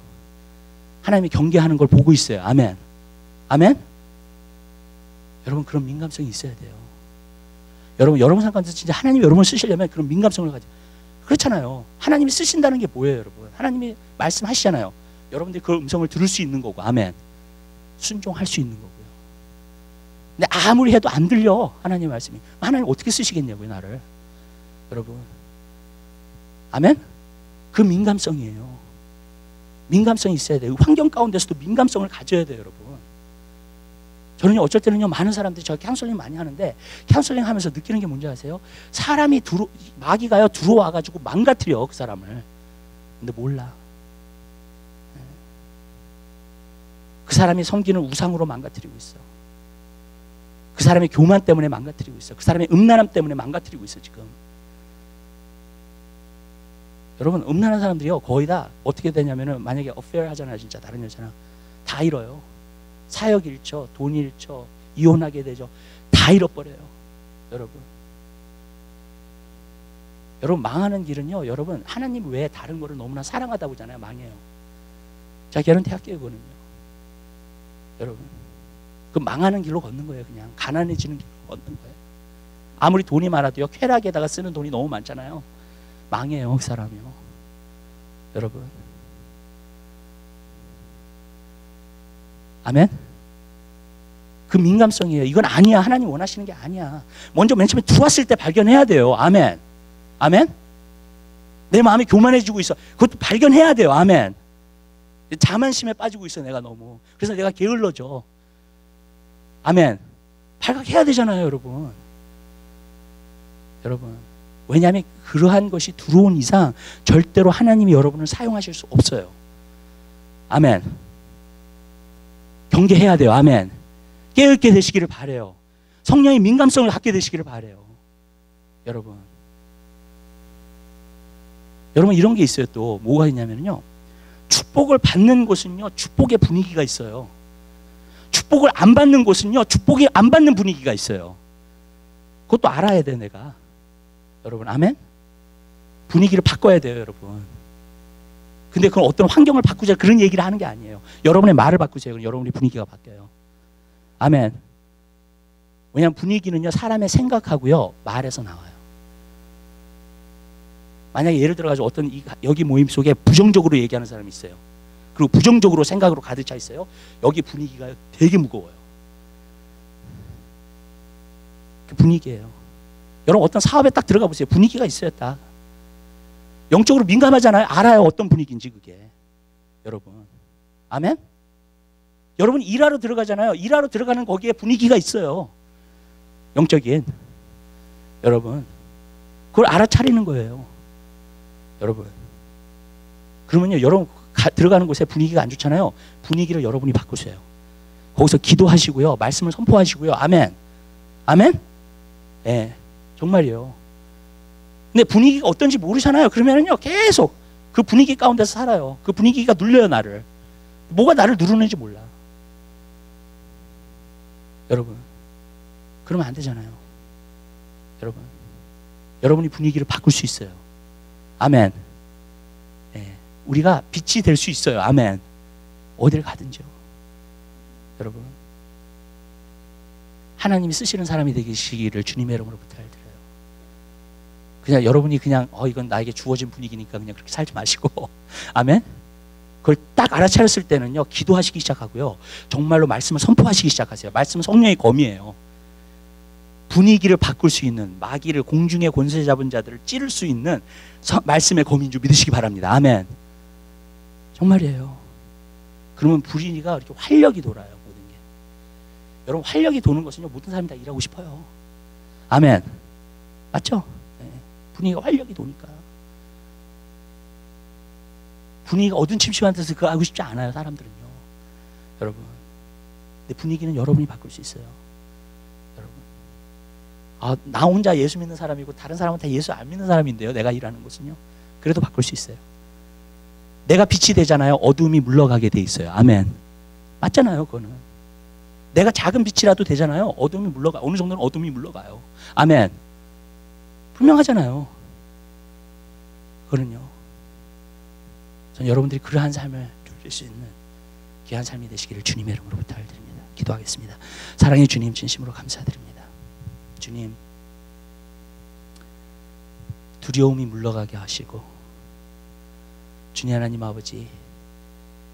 S1: 하나님이 경계하는 걸 보고 있어요. 아멘. 아멘. 여러분, 그런 민감성이 있어야 돼요. 여러분 삶 가운데 진짜 하나님이 여러분을 쓰시려면 그런 민감성을 가지고. 그렇잖아요. 하나님이 쓰신다는 게 뭐예요, 여러분? 하나님이 말씀하시잖아요. 여러분들이 그 음성을 들을 수 있는 거고, 아멘. 순종할 수 있는 거고요. 근데 아무리 해도 안 들려, 하나님 말씀이. 하나님 어떻게 쓰시겠냐고요, 나를. 여러분, 아멘. 그 민감성이에요. 민감성이 있어야 돼요. 환경 가운데서도 민감성을 가져야 돼요, 여러분. 저는요, 어쩔 때는요, 많은 사람들이 저 카운슬링 많이 하는데, 카운슬링 하면서 느끼는 게 뭔지 아세요? 사람이 마귀가요, 들어와가지고 망가뜨려, 그 사람을. 근데 몰라. 그 사람이 섬기는 우상으로 망가뜨리고 있어. 그 사람의 교만 때문에 망가뜨리고 있어. 그 사람의 음란함 때문에 망가뜨리고 있어, 지금. 여러분, 음란한 사람들이요, 거의 다 어떻게 되냐면은, 만약에 어페어 하잖아요, 진짜 다른 여자랑. 다 잃어요. 사역 잃죠, 돈 잃죠, 이혼하게 되죠. 다 잃어버려요, 여러분. 여러분, 망하는 길은요, 여러분, 하나님 외에 다른 거를 너무나 사랑하다 보잖아요. 망해요. 자, 개런티 할게요, 그거는요. 여러분, 그 망하는 길로 걷는 거예요. 그냥 가난해지는 길로 걷는 거예요. 아무리 돈이 많아도요, 쾌락에다가 쓰는 돈이 너무 많잖아요. 망해요, 그 사람이요. 여러분, 아멘? 그 민감성이에요. 이건 아니야. 하나님 원하시는 게 아니야. 먼저 맨 처음에 들어왔을 때 발견해야 돼요. 아멘. 아멘? 내 마음이 교만해지고 있어. 그것도 발견해야 돼요. 아멘. 자만심에 빠지고 있어, 내가 너무. 그래서 내가 게을러져. 아멘. 발각해야 되잖아요, 여러분. 여러분, 왜냐하면 그러한 것이 들어온 이상 절대로 하나님이 여러분을 사용하실 수 없어요. 아멘. 경계해야 돼요. 아멘. 깨닫게 되시기를 바라요. 성령의 민감성을 갖게 되시기를 바라요. 여러분, 이런 게 있어요. 또 뭐가 있냐면요, 축복을 받는 곳은요, 축복의 분위기가 있어요. 축복을 안 받는 곳은요, 축복이 안 받는 분위기가 있어요. 그것도 알아야 돼, 내가. 여러분, 아멘? 분위기를 바꿔야 돼요, 여러분. 근데 그건 어떤 환경을 바꾸자 그런 얘기를 하는 게 아니에요. 여러분의 말을 바꾸세요. 그럼 여러분의 분위기가 바뀌어요. 아멘. 왜냐하면 분위기는요, 사람의 생각하고요, 말에서 나와요. 만약에 예를 들어가지고 어떤 여기 모임 속에 부정적으로 얘기하는 사람이 있어요. 그리고 부정적으로 생각으로 가득 차 있어요. 여기 분위기가 되게 무거워요. 그 분위기예요. 여러분, 어떤 사업에 딱 들어가 보세요. 분위기가 있어요. 딱 영적으로 민감하잖아요. 알아요, 어떤 분위기인지. 그게 여러분, 아멘? 여러분 일하러 들어가잖아요. 일하러 들어가는 거기에 분위기가 있어요. 영적인. 여러분, 그걸 알아차리는 거예요. 여러분, 그러면요, 여러분 들어가는 곳에 분위기가 안 좋잖아요. 분위기를 여러분이 바꾸세요. 거기서 기도하시고요, 말씀을 선포하시고요. 아멘. 아멘? 예, 네, 정말이요. 근데 분위기가 어떤지 모르잖아요. 그러면은요, 계속 그 분위기 가운데서 살아요. 그 분위기가 눌려요, 나를. 뭐가 나를 누르는지 몰라. 여러분, 그러면 안 되잖아요. 여러분, 여러분이 분위기를 바꿀 수 있어요. 아멘. 네, 우리가 빛이 될 수 있어요. 아멘. 어딜 가든지요. 여러분, 하나님이 쓰시는 사람이 되시기를 주님의 이름으로 부탁드려요. 그냥 여러분이 그냥 이건 나에게 주어진 분위기니까 그냥 그렇게 살지 마시고 아멘. 그걸 딱 알아차렸을 때는요, 기도하시기 시작하고요, 정말로 말씀을 선포하시기 시작하세요. 말씀은 성령의 검이에요. 분위기를 바꿀 수 있는, 마귀를, 공중의 권세 잡은 자들을 찌를 수 있는 말씀의 검인 줄 믿으시기 바랍니다. 아멘. 정말이에요. 그러면 분위기가 이렇게 활력이 돌아요. 모든 게. 여러분, 활력이 도는 것은요, 모든 사람이 다 일하고 싶어요. 아멘. 맞죠? 네. 분위기가 활력이 도니까. 분위기가 어둠침침한 데서 그거 알고 싶지 않아요, 사람들은요. 여러분, 근데 분위기는 여러분이 바꿀 수 있어요. 여러분, 나 혼자 예수 믿는 사람이고 다른 사람은 다 예수 안 믿는 사람인데요, 내가 일하는 곳은요. 그래도 바꿀 수 있어요. 내가 빛이 되잖아요. 어둠이 물러가게 돼 있어요. 아멘. 맞잖아요, 그거는. 내가 작은 빛이라도 되잖아요. 어둠이 물러가. 어느 정도는 어둠이 물러가요. 아멘. 분명하잖아요. 그거는요, 전 여러분들이 그러한 삶을 누릴 수 있는 귀한 삶이 되시기를 주님의 이름으로 부탁을 드립니다. 기도하겠습니다. 사랑의 주님, 진심으로 감사드립니다. 주님, 두려움이 물러가게 하시고, 주님 하나님 아버지,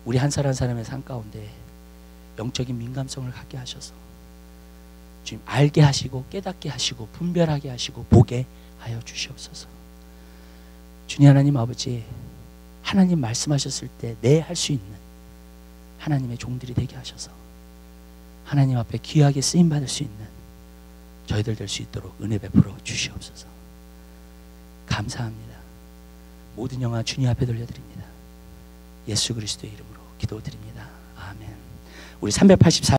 S1: 우리 한 사람 한 사람의 삶 가운데 영적인 민감성을 갖게 하셔서 주님, 알게 하시고 깨닫게 하시고 분별하게 하시고 보게 하여 주시옵소서. 주님 하나님 아버지, 하나님 말씀하셨을 때 내 할 수 있는 하나님의 종들이 되게 하셔서 하나님 앞에 귀하게 쓰임받을 수 있는 저희들 될 수 있도록 은혜 베풀어 주시옵소서. 감사합니다. 모든 영광 주님 앞에 돌려드립니다. 예수 그리스도의 이름으로 기도드립니다. 아멘. 우리 384